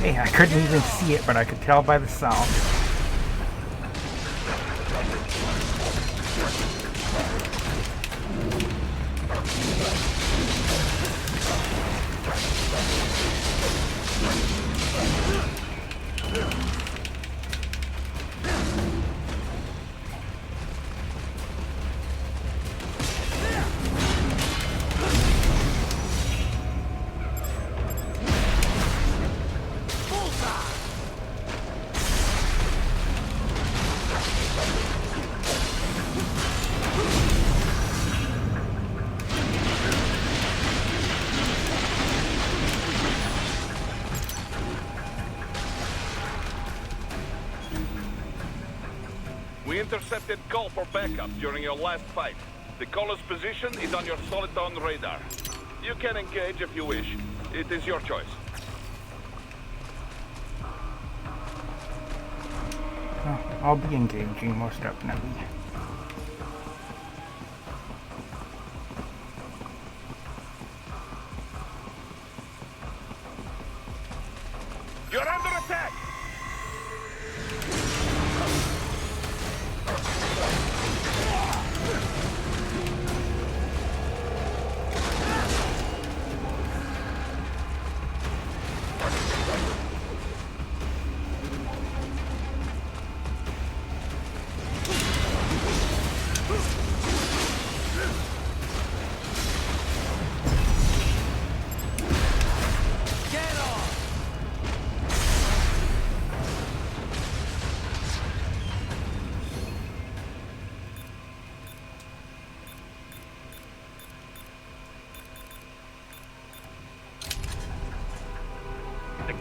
Hey, I couldn't even see it, but I could tell by the sound. We intercepted call for backup during your last fight. The caller's position is on your Soliton radar. You can engage if you wish. It is your choice. Oh, I'll be engaging, most definitely. You're under attack!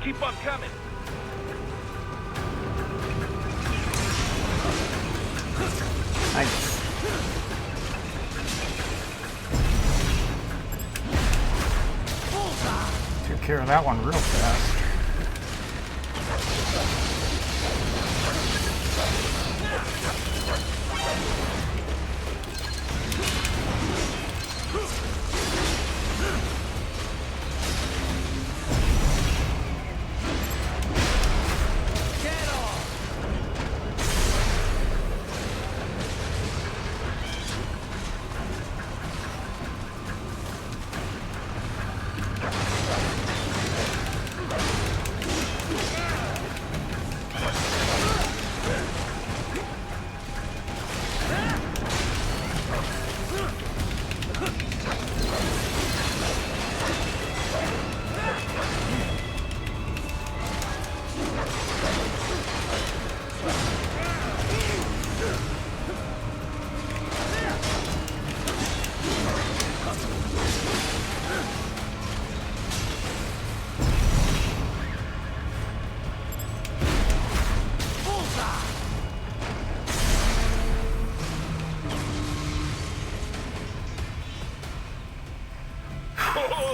Keep on coming. Nice. Took care of that one real fast.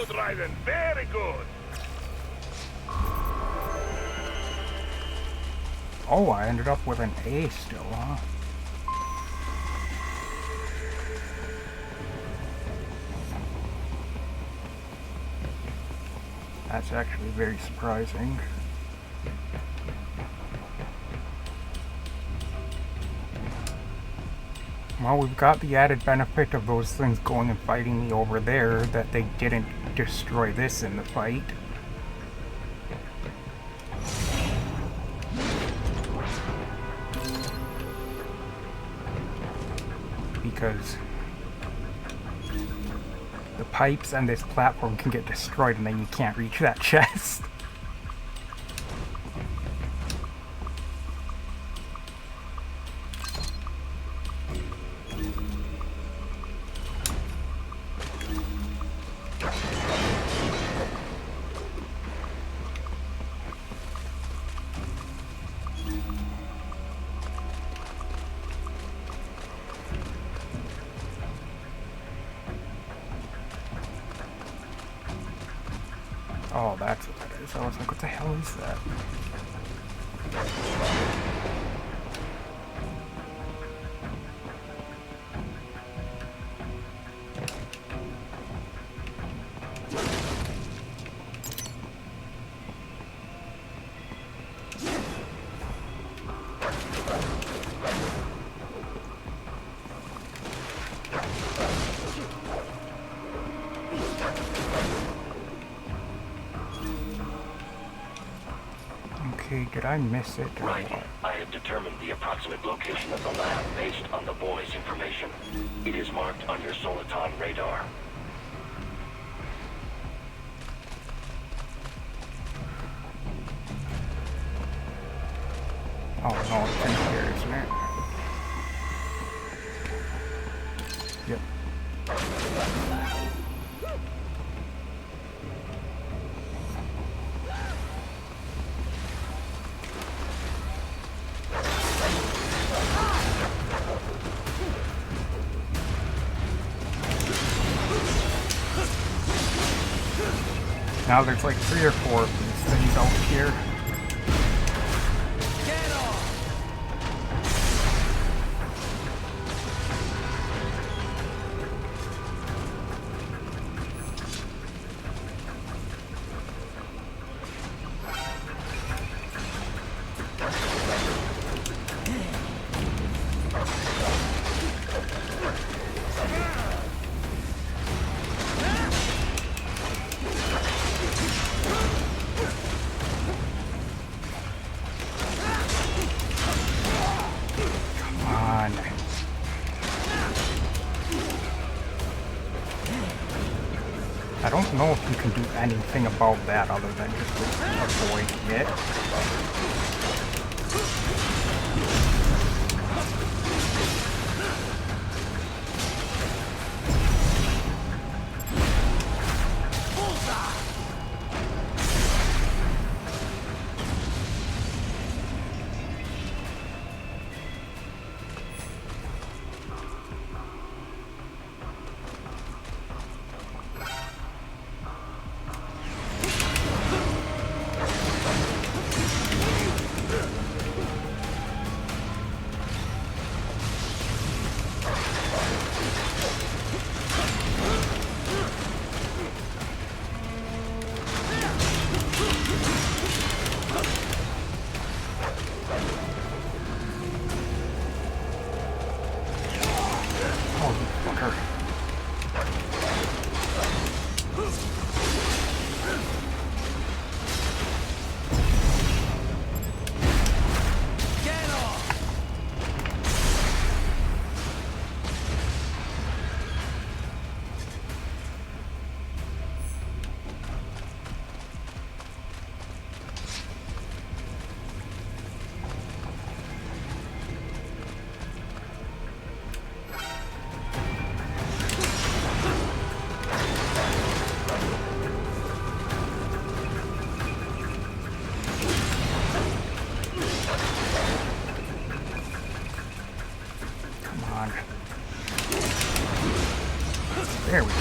Good, Raiden. Very good. Oh, I ended up with an A still, huh? That's actually very surprising. Well, we've got the added benefit of those things going and fighting me over there, that they didn't destroy this in the fight. Because the pipes and this platform can get destroyed and then you can't reach that chest. Oh, that's what that is. I was like, what the hell is that? Okay, did I miss it or Right. what? I have determined the approximate location of the lab based on the boy's information. It is marked on your Soliton radar. Oh no, it's in here, isn't it? Yep. Now there's like 3 or 4 of these things out here. I don't know if you can do anything about that other than just avoid it. There we go.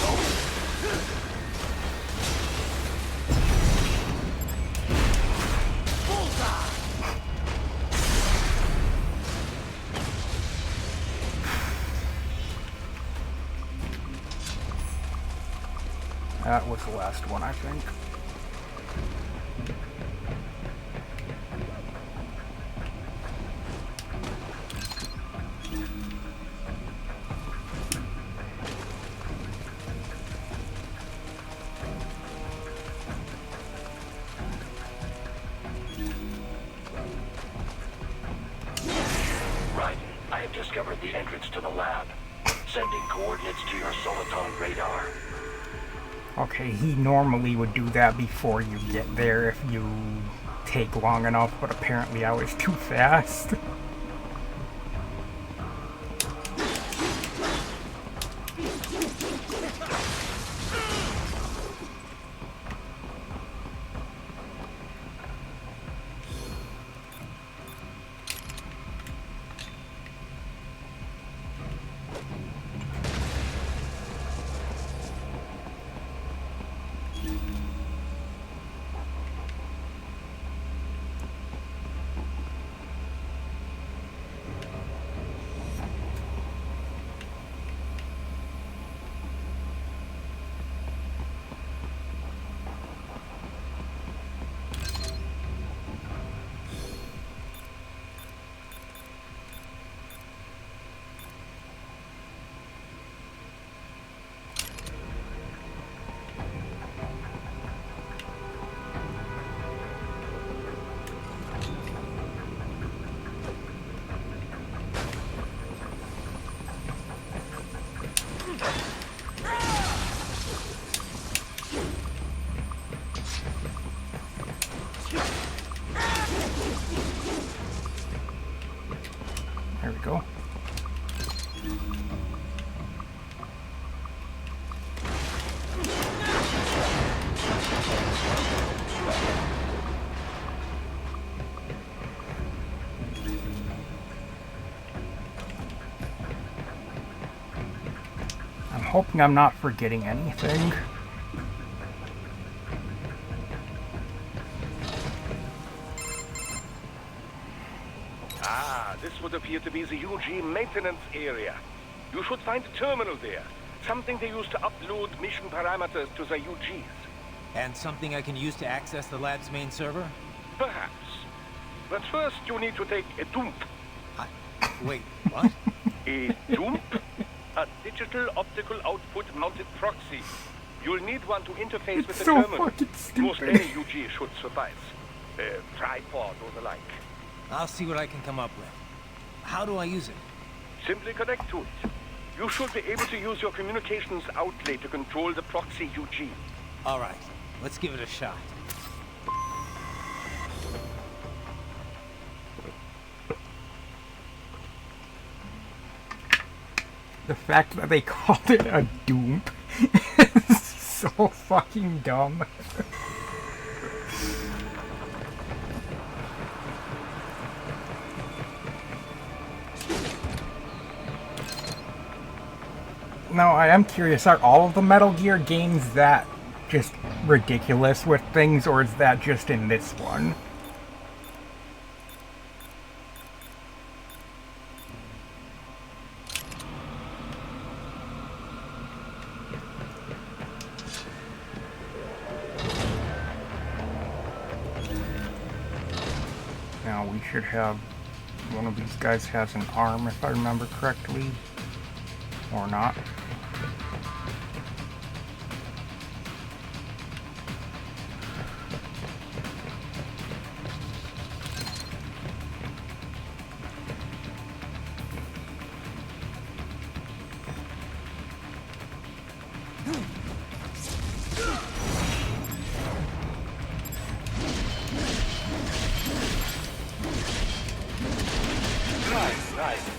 That was the last one, I think. Discovered the entrance to the lab. Sending coordinates to your Soliton radar. Okay, he normally would do that before you get there if you take long enough, but apparently I was too fast. There we go. I'm hoping I'm not forgetting anything. Ah, this would appear to be the UG maintenance area. You should find a terminal there. Something they use to upload mission parameters to the UGs. And something I can use to access the lab's main server? Perhaps. But first you need to take a dump. Wait, what? A dump? A digital optical output mounted proxy. You'll need one to interface with the so terminal. fucking Most stupid. any UG should suffice. Tripod or the like. I'll see what I can come up with. How do I use it? Simply connect to it. You should be able to use your communications outlay to control the proxy UG. All right, let's give it a shot. The fact that they called it a doom is so fucking dumb. Now, I am curious, are all of the Metal Gear games that just ridiculous with things, or is that just in this one? Now, we should have... one of these guys has an arm, if I remember correctly. Or not.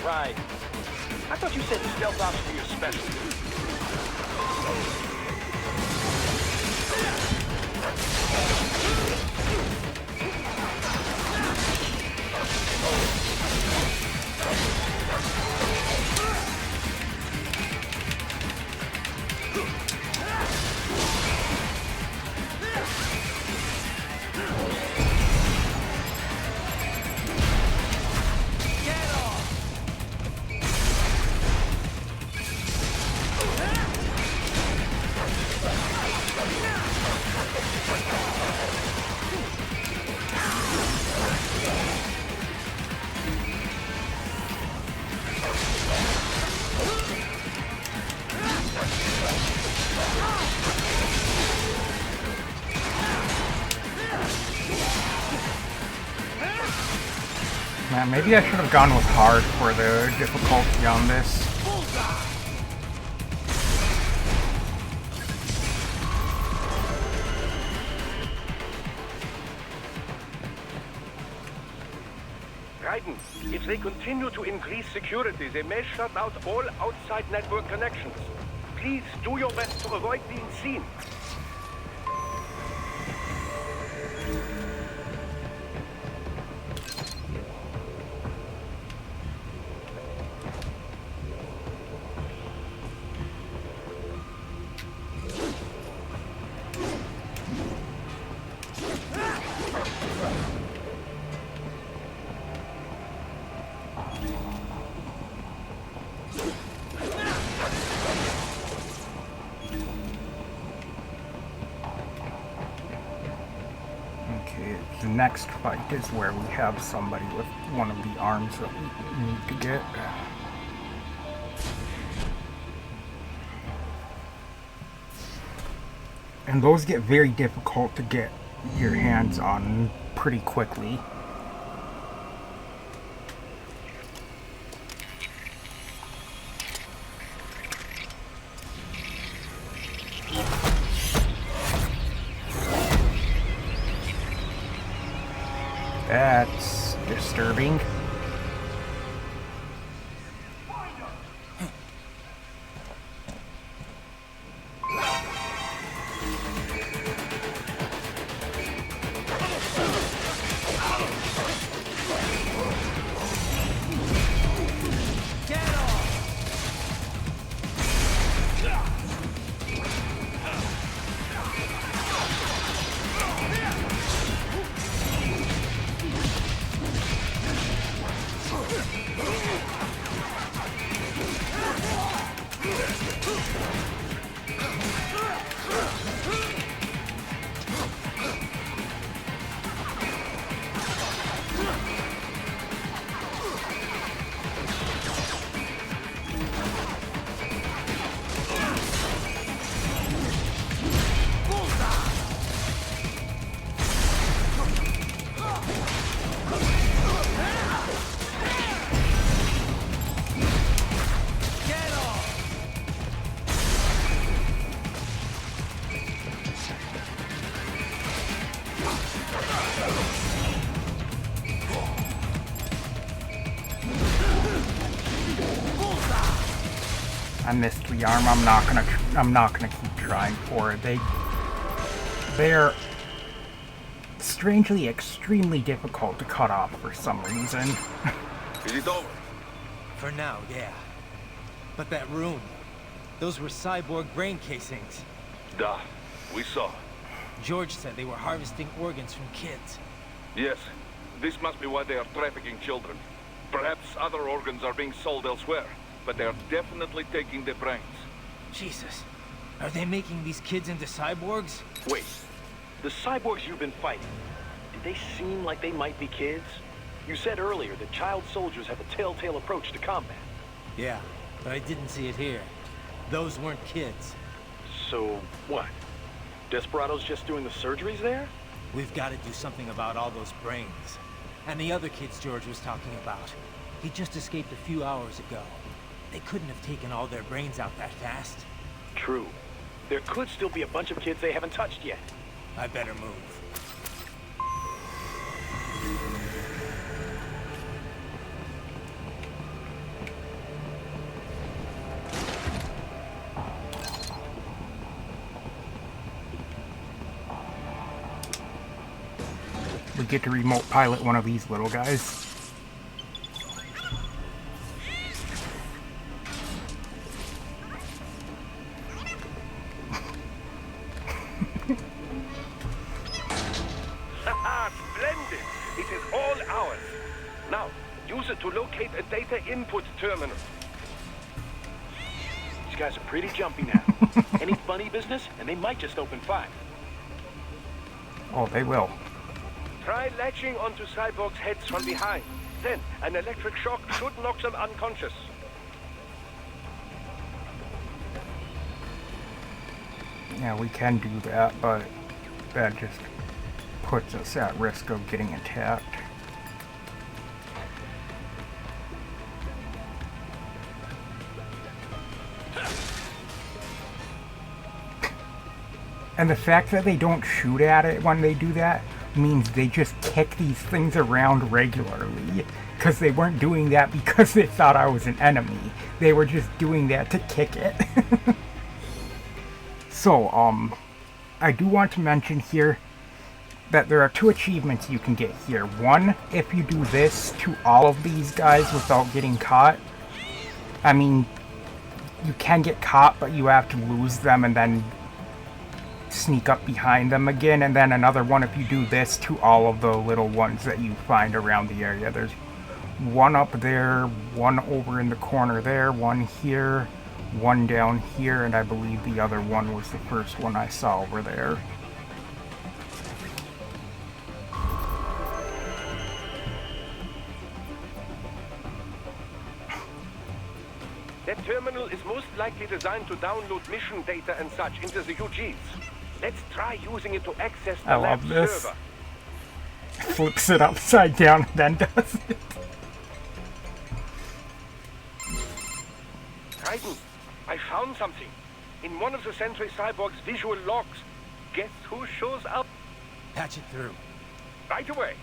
Right. I thought you said stealth ops were your specialty. Man, maybe I should have gone with hard for the difficulty on this. Raiden, if they continue to increase security, they may shut out all outside network connections. Please do your best to avoid being seen. Okay, the next fight is where we have somebody with one of the arms that we need to get. And those get very difficult to get your hands on pretty quickly. That's disturbing. I missed the arm. I'm not gonna keep trying for it. They're strangely extremely difficult to cut off for some reason. Is it over? For now, yeah. But that room, those were cyborg brain casings. Duh. We saw. George said they were harvesting organs from kids. Yes. This must be why they are trafficking children. Perhaps other organs are being sold elsewhere, but they are definitely taking the brains. Jesus. Are they making these kids into cyborgs? Wait, the cyborgs you've been fighting, did they seem like they might be kids? You said earlier that child soldiers have a telltale approach to combat. Yeah, but I didn't see it here. Those weren't kids. So, what? Desperados just doing the surgeries there? We've got to do something about all those brains. And the other kids George was talking about. He just escaped a few hours ago. They couldn't have taken all their brains out that fast. True. There could still be a bunch of kids they haven't touched yet. I better move. We get to remote pilot one of these little guys. Splendid! It is all ours. Now, use it to locate a data input terminal. These guys are pretty jumpy now. Any funny business, and they might just open fire. Oh, they will. Try latching onto cyborgs' heads from behind. Then, an electric shock should knock them unconscious. Yeah, we can do that, but that just puts us at risk of getting attacked. And the fact that they don't shoot at it when they do that means they just kick these things around regularly. Because they weren't doing that because they thought I was an enemy. They were just doing that to kick it. So, I do want to mention here that there are 2 achievements you can get here. One, if you do this to all of these guys without getting caught. I mean, you can get caught, but you have to lose them and then sneak up behind them again. And then another one if you do this to all of the little ones that you find around the area. There's one up there, one over in the corner there, one here, one down here, and I believe the other one was the first one I saw over there. That terminal is most likely designed to download mission data and such into the UGs. Let's try using it to access the I lab love this. server. Flips it upside down and then does it. Titan, I found something. In one of the Sentry Cyborg's visual logs. Guess who shows up? Patch it through. Right away.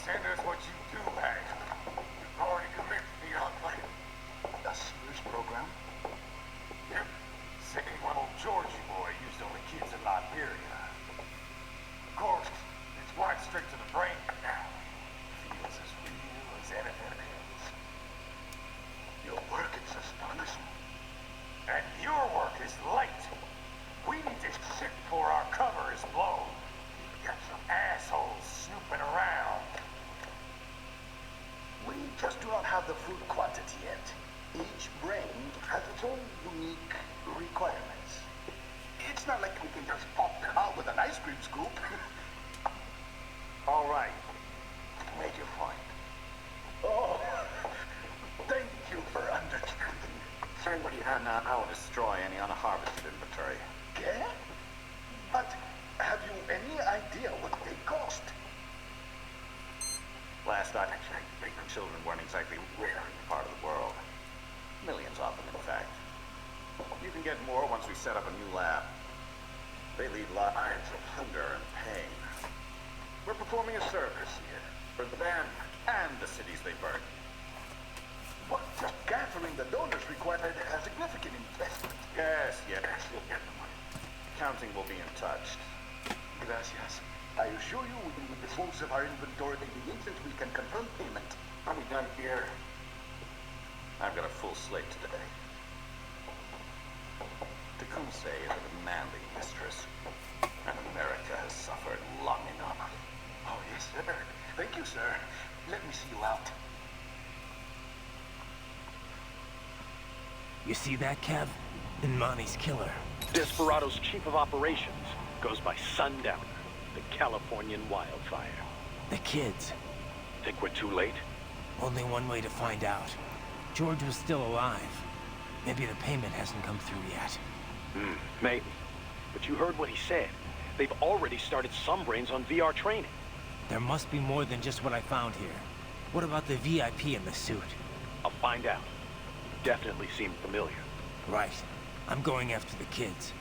Send us what you do have. You've already committed to the outplay. A Sears program? Yep. Same one old Georgie boy used on the kids in Liberia. Of course, it's wide straight to the brain now. Feels as real as anything else. Your work is astonishing. And your work is light. We need to shit before our cover is blown. You've got some assholes snooping around. We just do not have the full quantity yet. Each brain has its own unique requirements. It's not like we can just pop them out with an ice cream scoop. All right. Make your point. Oh, thank you for understanding. Send what you have now. I will destroy any unharvested inventory. Yeah? But have you any idea what they cost? exactly rare in the part of the world. Millions of them, in fact. You can get more once we set up a new lab. They lead lives of hunger and pain. We're performing a service here for them and the cities they burn. But just gathering the donors required a significant investment. Yes. Counting will be in touch. Gracias. I assure you we will dispose of our inventory the instant we can confirm payment. Are we done here? I've got a full slate today. Tecumseh is a demanding mistress, and America has suffered long enough. Oh, yes, sir. Thank you, sir. Let me see you out. You see that, Kev? Imani's killer. Desperado's chief of operations goes by Sundowner, the Californian wildfire. The kids. Think we're too late? Only one way to find out. George was still alive. Maybe the payment hasn't come through yet. Maybe. But you heard what he said. They've already started some brains on VR training. There must be more than just what I found here. What about the VIP in the suit? I'll find out. Definitely seemed familiar. Right. I'm going after the kids.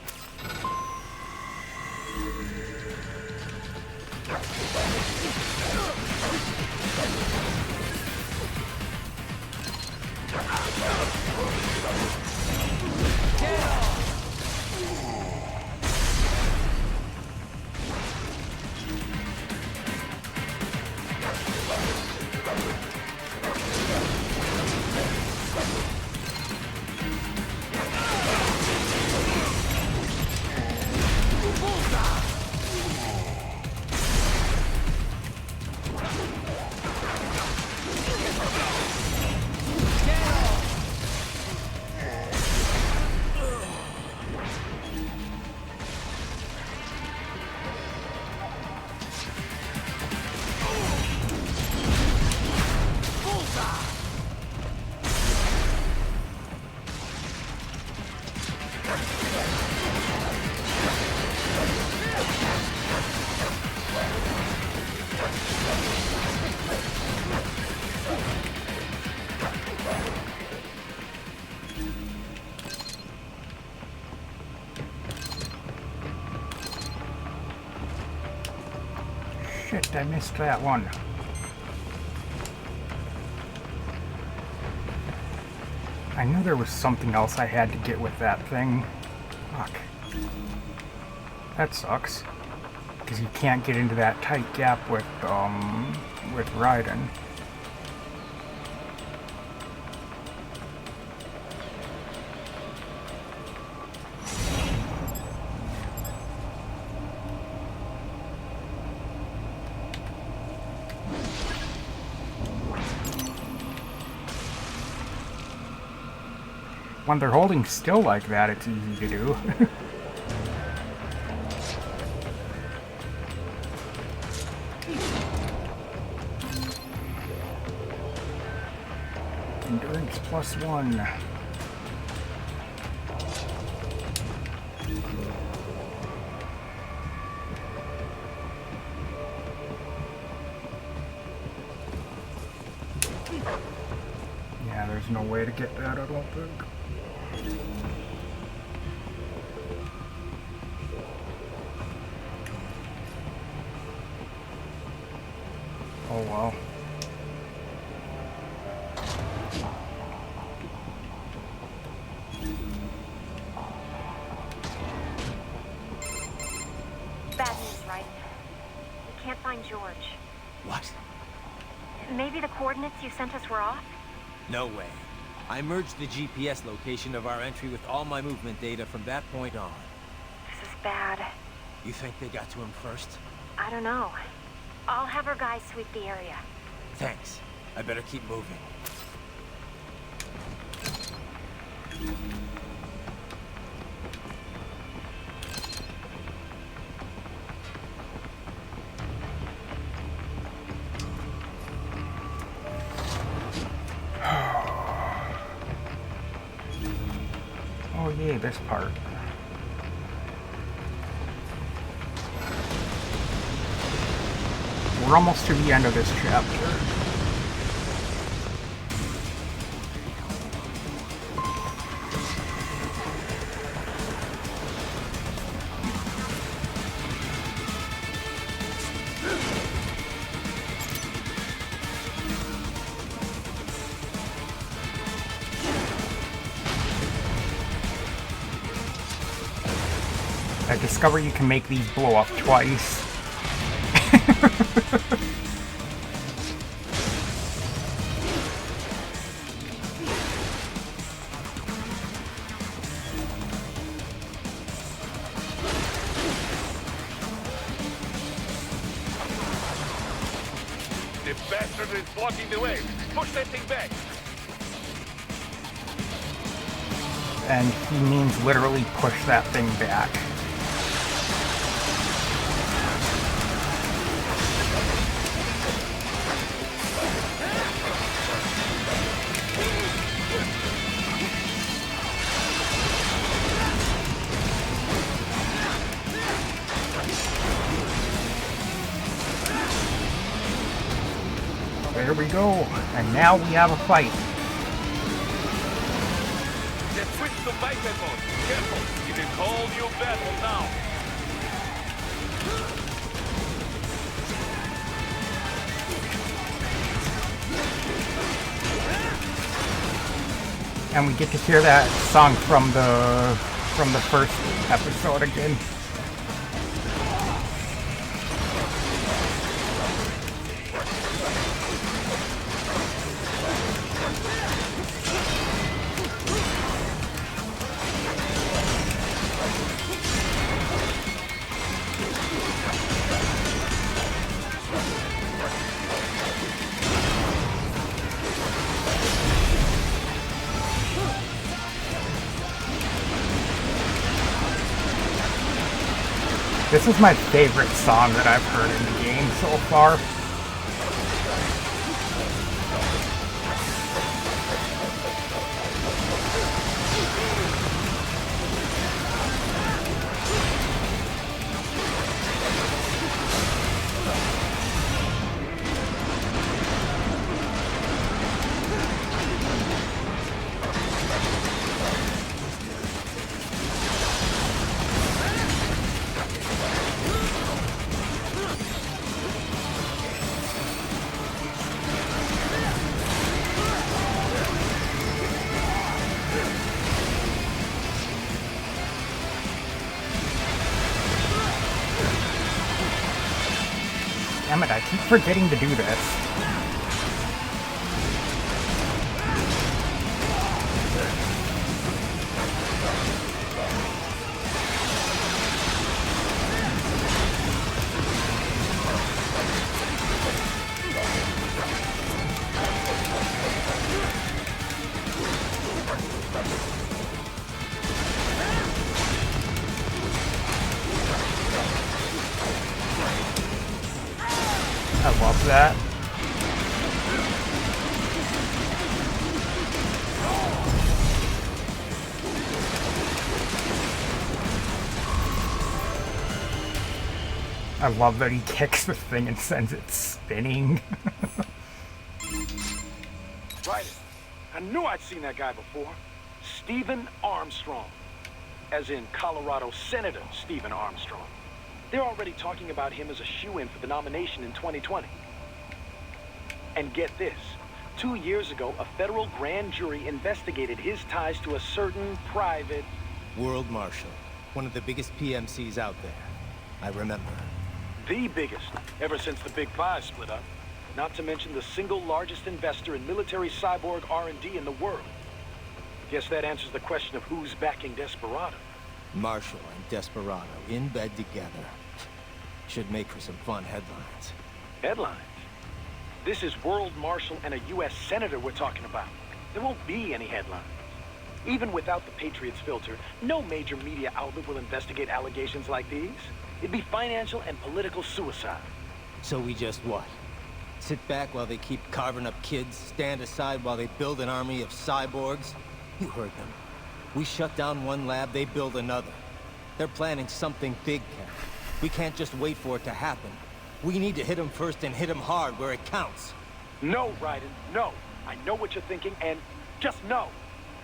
Shit, I missed that one. I knew there was something else I had to get with that thing. Fuck. That sucks. Because you can't get into that tight gap with Raiden. When they're holding still like that, it's easy to do. Endurance +1. Yeah, there's no way to get that, I don't think. Oh well. Bad news, right? We can't find George. What? Maybe the coordinates you sent us were off? No way. I merged the GPS location of our entry with all my movement data from that point on. This is bad. You think they got to him first? I don't know. I'll have our guys sweep the area. Thanks. I better keep moving. Oh yeah, this part. We're almost to the end of this chapter. I discover you can make these blow up twice. The bastard is blocking the way. Push that thing back. And he means literally push that thing back. There we go, and now we have a fight. Just switch to biped mode. Careful, it is whole new battle now. And we get to hear that song from the first episode again. This is my favorite song that I've heard in the game so far. Damn it, I keep forgetting to do this. I love that. I love that he kicks the thing and sends it spinning. Right. I knew I'd seen that guy before. Stephen Armstrong. As in Colorado Senator Stephen Armstrong. They're already talking about him as a shoo-in for the nomination in 2020. And get this. 2 years ago, a federal grand jury investigated his ties to a certain private... World Marshal. One of the biggest PMCs out there. I remember. The biggest, ever since the Big Five split up. Not to mention the single largest investor in military cyborg R&D in the world. Guess that answers the question of who's backing Desperado. Marshall and Desperado in bed together. Should make for some fun headlines. Headlines? This is World Marshal and a U.S. Senator we're talking about. There won't be any headlines. Even without the Patriots filter, no major media outlet will investigate allegations like these. It'd be financial and political suicide. So we just what? Sit back while they keep carving up kids, stand aside while they build an army of cyborgs? You heard them. We shut down one lab, they build another. They're planning something big, Ken. We can't just wait for it to happen. We need to hit them first and hit them hard where it counts. No, Raiden, no. I know what you're thinking, and just no.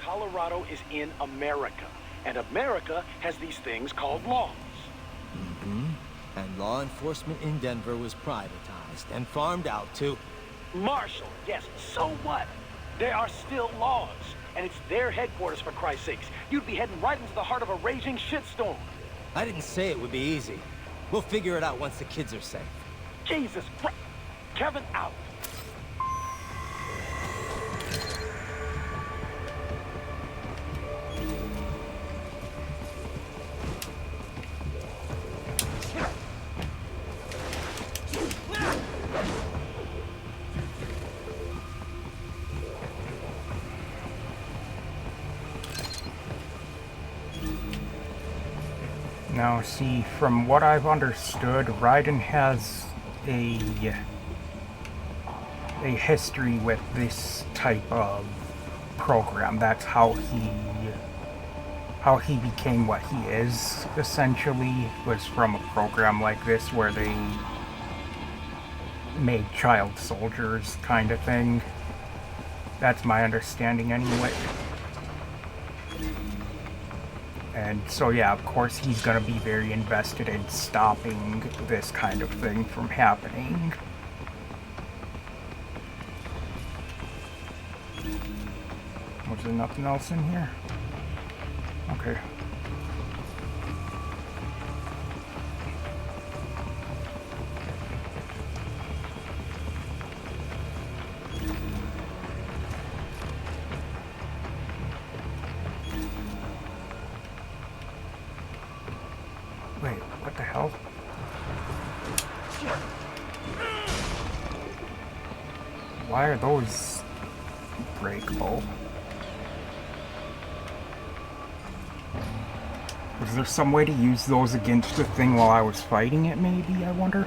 Colorado is in America, and America has these things called laws. Mm-hmm. And law enforcement in Denver was privatized and farmed out to... Marshall, yes, so what? There are still laws, and it's their headquarters, for Christ's sakes. You'd be heading right into the heart of a raging shitstorm. I didn't say it would be easy. We'll figure it out once the kids are safe. Jesus Christ! Kevin, out! Now, see, from what I've understood, Raiden has a history with this type of program. That's how he became what he is, essentially, was from a program like this where they made child soldiers, kind of thing. That's my understanding anyway. And so yeah, of course he's gonna be very invested in stopping this kind of thing from happening. Was there nothing else in here? Okay. Wait, what the hell? Why are those breakable? Was there some way to use those against the thing while I was fighting it, maybe, I wonder?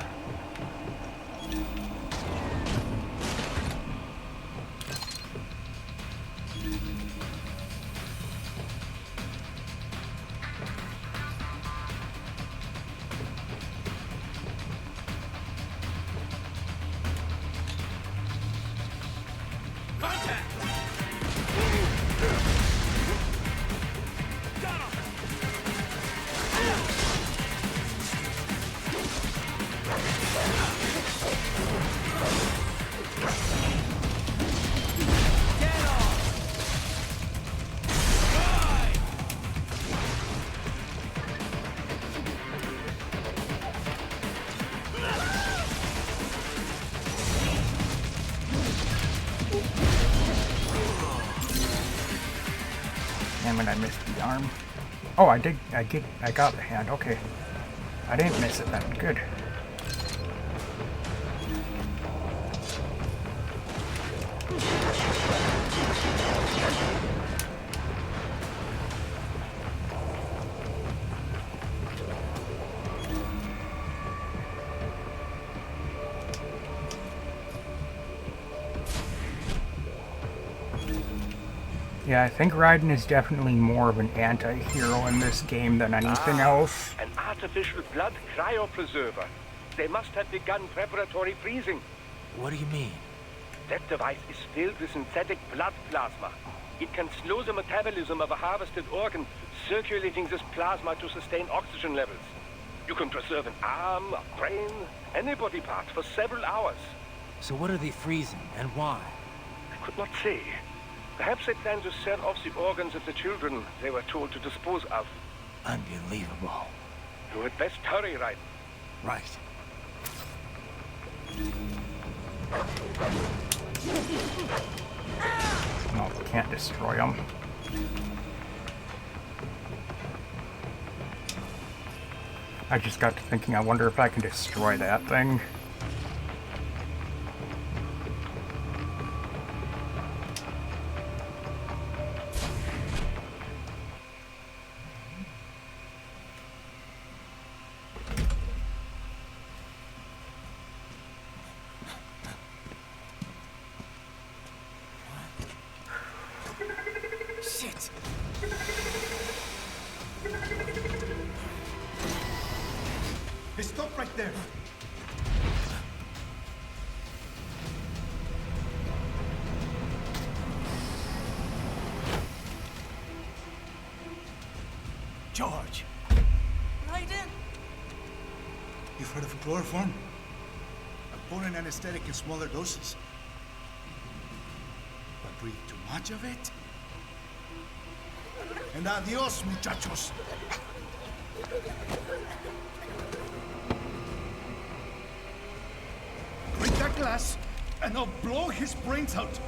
Damn it, I missed the arm. Oh, I got the hand, okay. I didn't miss it then, good. Yeah, I think Raiden is definitely more of an anti-hero in this game than anything else. An artificial blood cryopreserver. They must have begun preparatory freezing. What do you mean? That device is filled with synthetic blood plasma. It can slow the metabolism of a harvested organ, circulating this plasma to sustain oxygen levels. You can preserve an arm, a brain, any body part for several hours. So what are they freezing, and why? I could not say. Perhaps they plan to sell off the organs of the children they were told to dispose of. Unbelievable. You had best hurry, Raiden. Right. No, can't destroy them. I just got to thinking, I wonder if I can destroy that thing. Shit! Hey, stop right there! George! Raiden? You've heard of chloroform? A potent anesthetic in smaller doses. But breathe too much of it? And adios, muchachos! Break that glass, and I'll blow his brains out.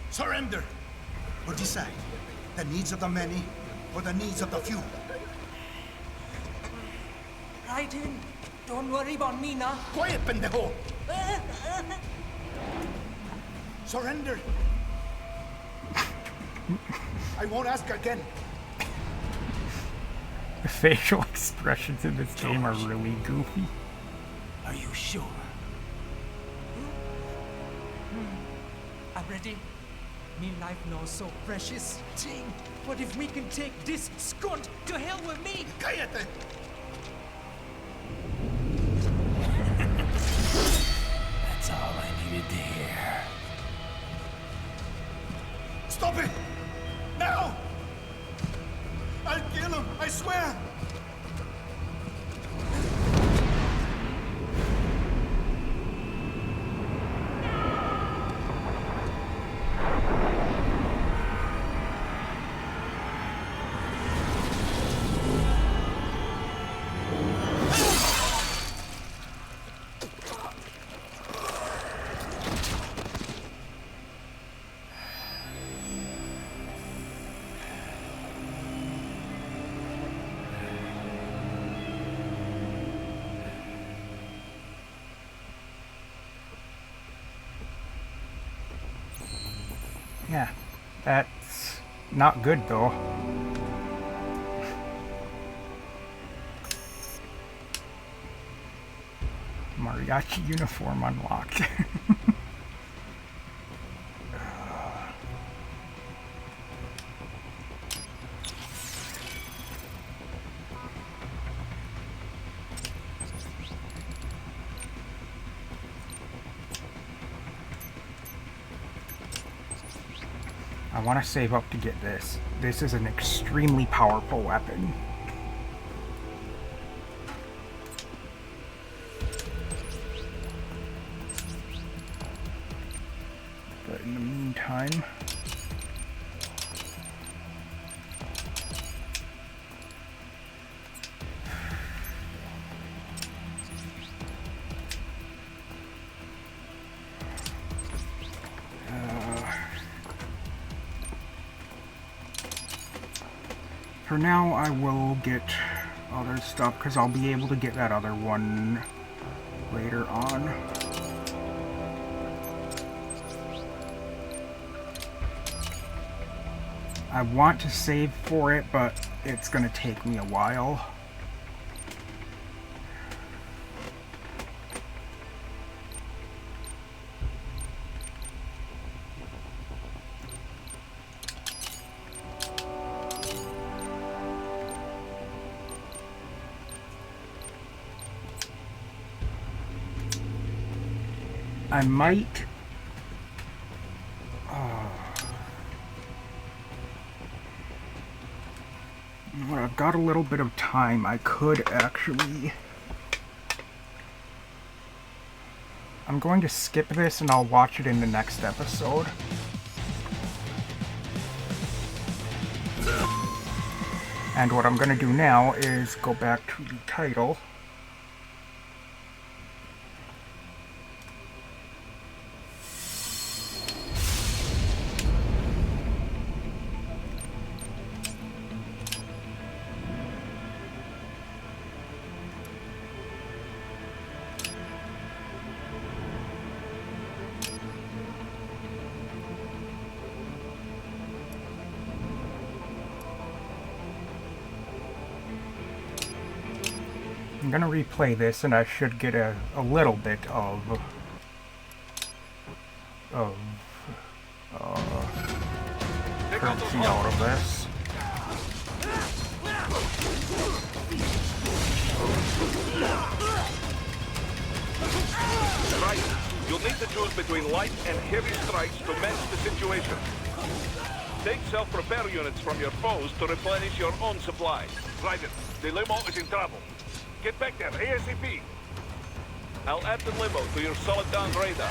Surrender! Or decide. The needs of the many, or the needs of the few. Right in. Don't worry about me now. Quiet, pendejo! Surrender! I won't ask again. The facial expressions in this game are really goofy. Are you sure? I'm ready. Me life now so precious. Ting. What if we can take this skunt to hell with me? Cállate! That's all I needed to hear. Stop it! Now! I'll kill him, I swear! Yeah, that's not good though. Mariachi uniform unlocked. I want to save up to get this. This is an extremely powerful weapon. But in the meantime... for now, I will get other stuff, because I'll be able to get that other one later on. I want to save for it, but it's going to take me a while. I might... when I've got a little bit of time, I could actually... I'm going to skip this and I'll watch it in the next episode. And what I'm going to do now is go back to the title. I'm gonna replay this and I should get a little bit of currency out of this. Right. You'll need to choose between light and heavy strikes to match the situation. Take self-repair units from your foes to replenish your own supplies. Right it. The limo is in trouble. Get back there, ASAP. I'll add the limo to your solid down radar.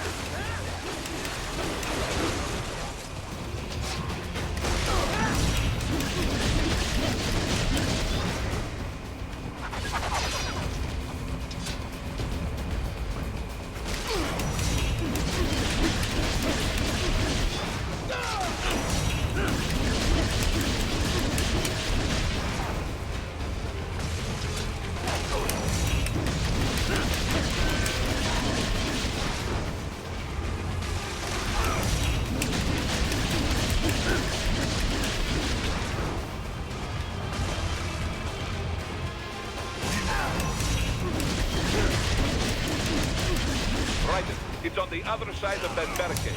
It's on the other side of that barricade.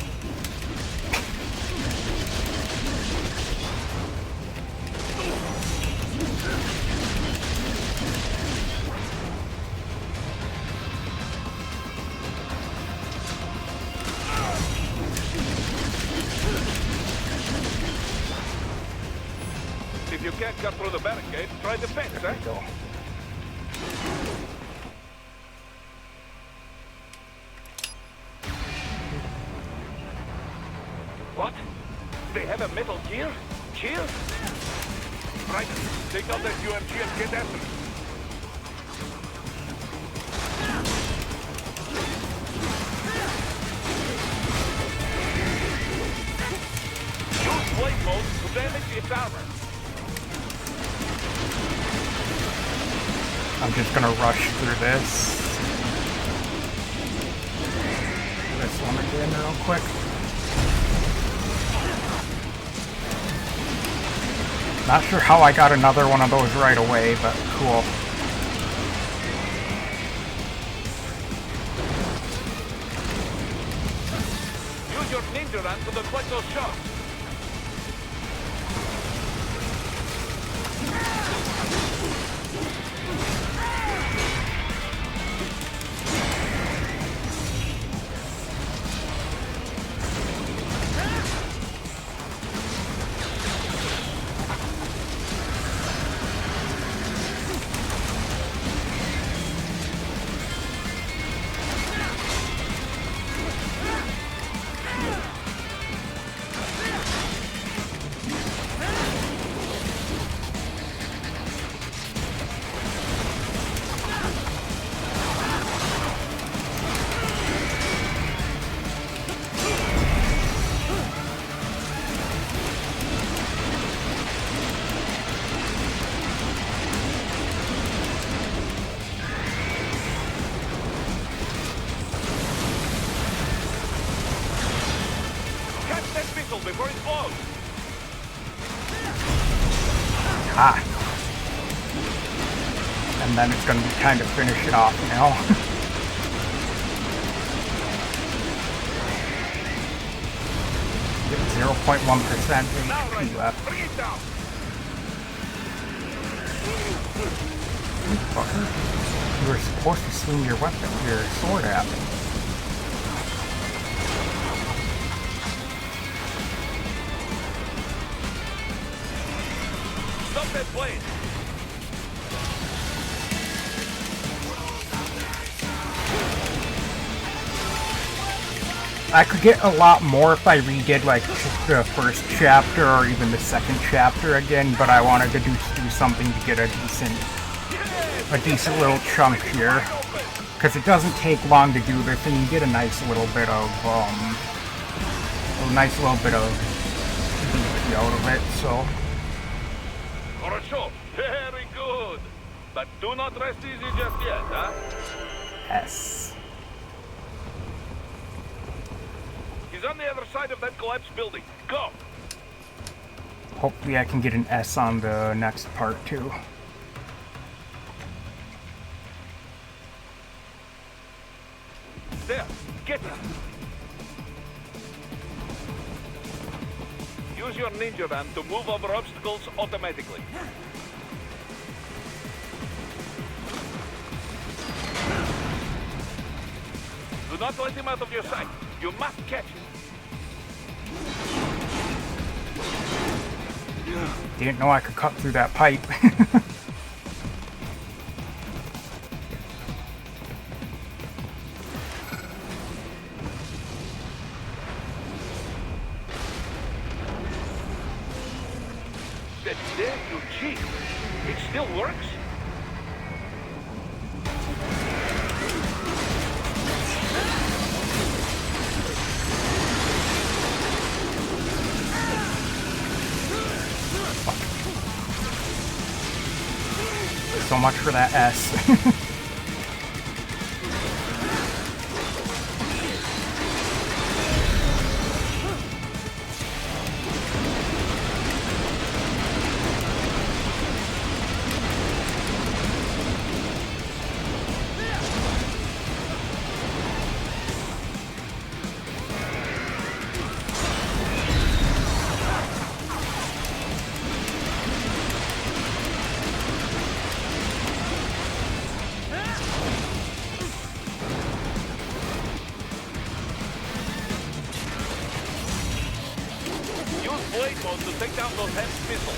If you can't cut through the barricade, try the fence, eh? Go. What? They have a metal gear? Shield? Right. Take out that UMG and get after it. Use blade mode to damage its armor. I'm just gonna rush through this. This one again real quick. Not sure how I got another one of those right away, but cool. Use your ninja run to deflect those shots. Before it blows. Ah. And then it's going to be time to finish it off now. 0.1% HP left. Bring it down. Fucker. You were supposed to swing your weapon, your sword at me. Stop that blade. I could get a lot more if I redid like the first chapter or even the second chapter again, but I wanted to do something to get a decent little chunk here, because it doesn't take long to do this, and you get a nice little bit of beauty out of it. So. Хорошо, very good. But do not rest easy just yet, huh? Yes. He's on the other side of that collapsed building. Go! Hopefully I can get an S on the next part too. There, get it! Use your ninja van to move over obstacles automatically. Do not let him out of your sight. You must catch him. Didn't know I could cut through that pipe. That there you cheat. It still works? So much for that S. Take down those heavy missiles.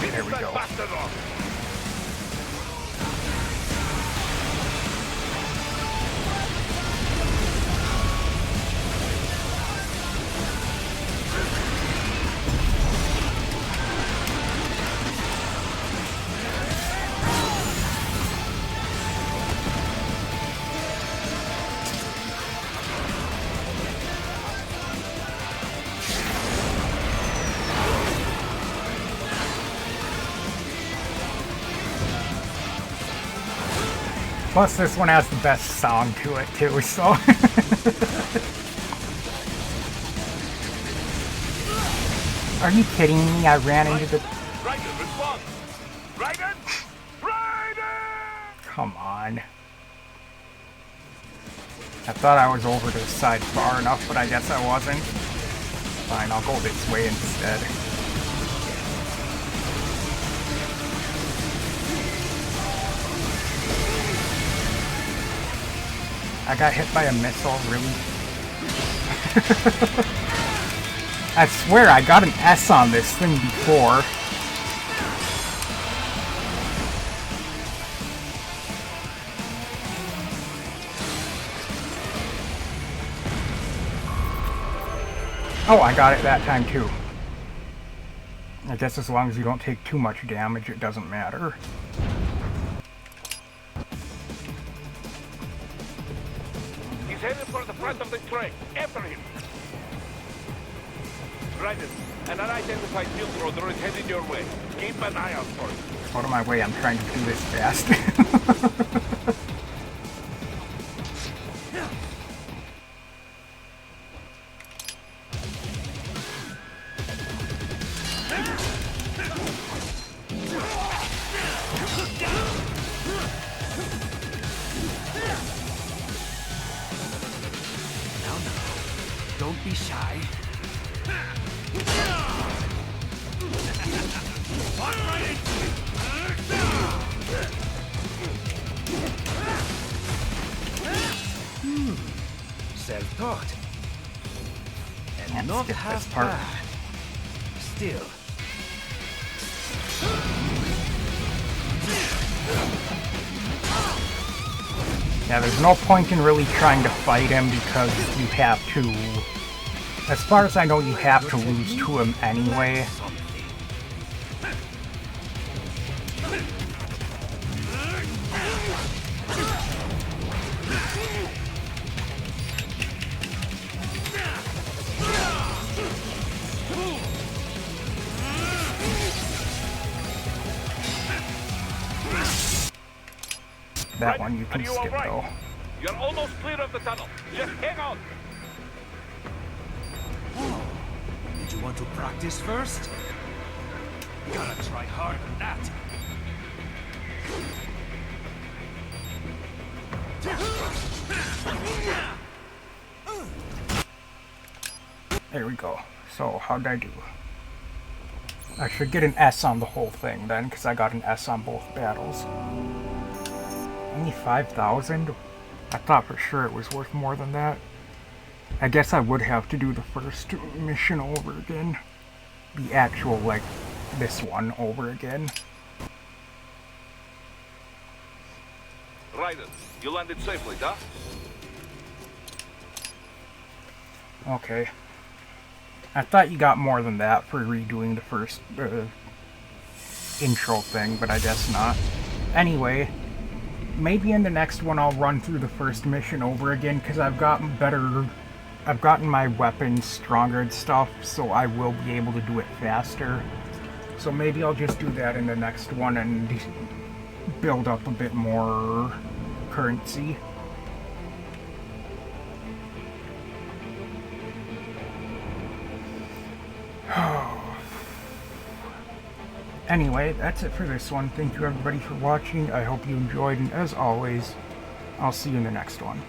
There we go. Bastard off. Plus, this one has the best song to it, too, so... Are you kidding me? I ran into the... Raiden, respond! Raiden! Raiden! Come on. I thought I was over to the side far enough, but I guess I wasn't. Fine, I'll go this way instead. I got hit by a missile, really? I swear I got an S on this thing before. Oh, I got it that time too. I guess as long as you don't take too much damage, it doesn't matter. He's headed for the front of the train. After him. Raiden, an unidentified field roader is heading your way. Keep an eye out for it. Out of my way, I'm trying to do this fast. Don't be shy. Self-taught. And Can't not skip half this part. bad. Still. Yeah, there's no point in really trying to fight him because you have to... As far as I know, you have to lose to him anyway. That one you can skip though. You're almost clear of the tunnel. Just hang on. Did you want to practice first? Gotta try harder than that. There we go. So, how'd I do? I should get an S on the whole thing then, because I got an S on both battles. Only 5,000? I thought for sure it was worth more than that. I guess I would have to do the first mission over again. The actual, like, this one over again. Raiden, you landed safely, huh? Okay. I thought you got more than that for redoing the first intro thing, but I guess not. Anyway, maybe in the next one I'll run through the first mission over again, because I've gotten better... I've gotten my weapons stronger and stuff, so I will be able to do it faster. So maybe I'll just do that in the next one and build up a bit more currency. Anyway, that's it for this one. Thank you everybody for watching. I hope you enjoyed, and as always, I'll see you in the next one.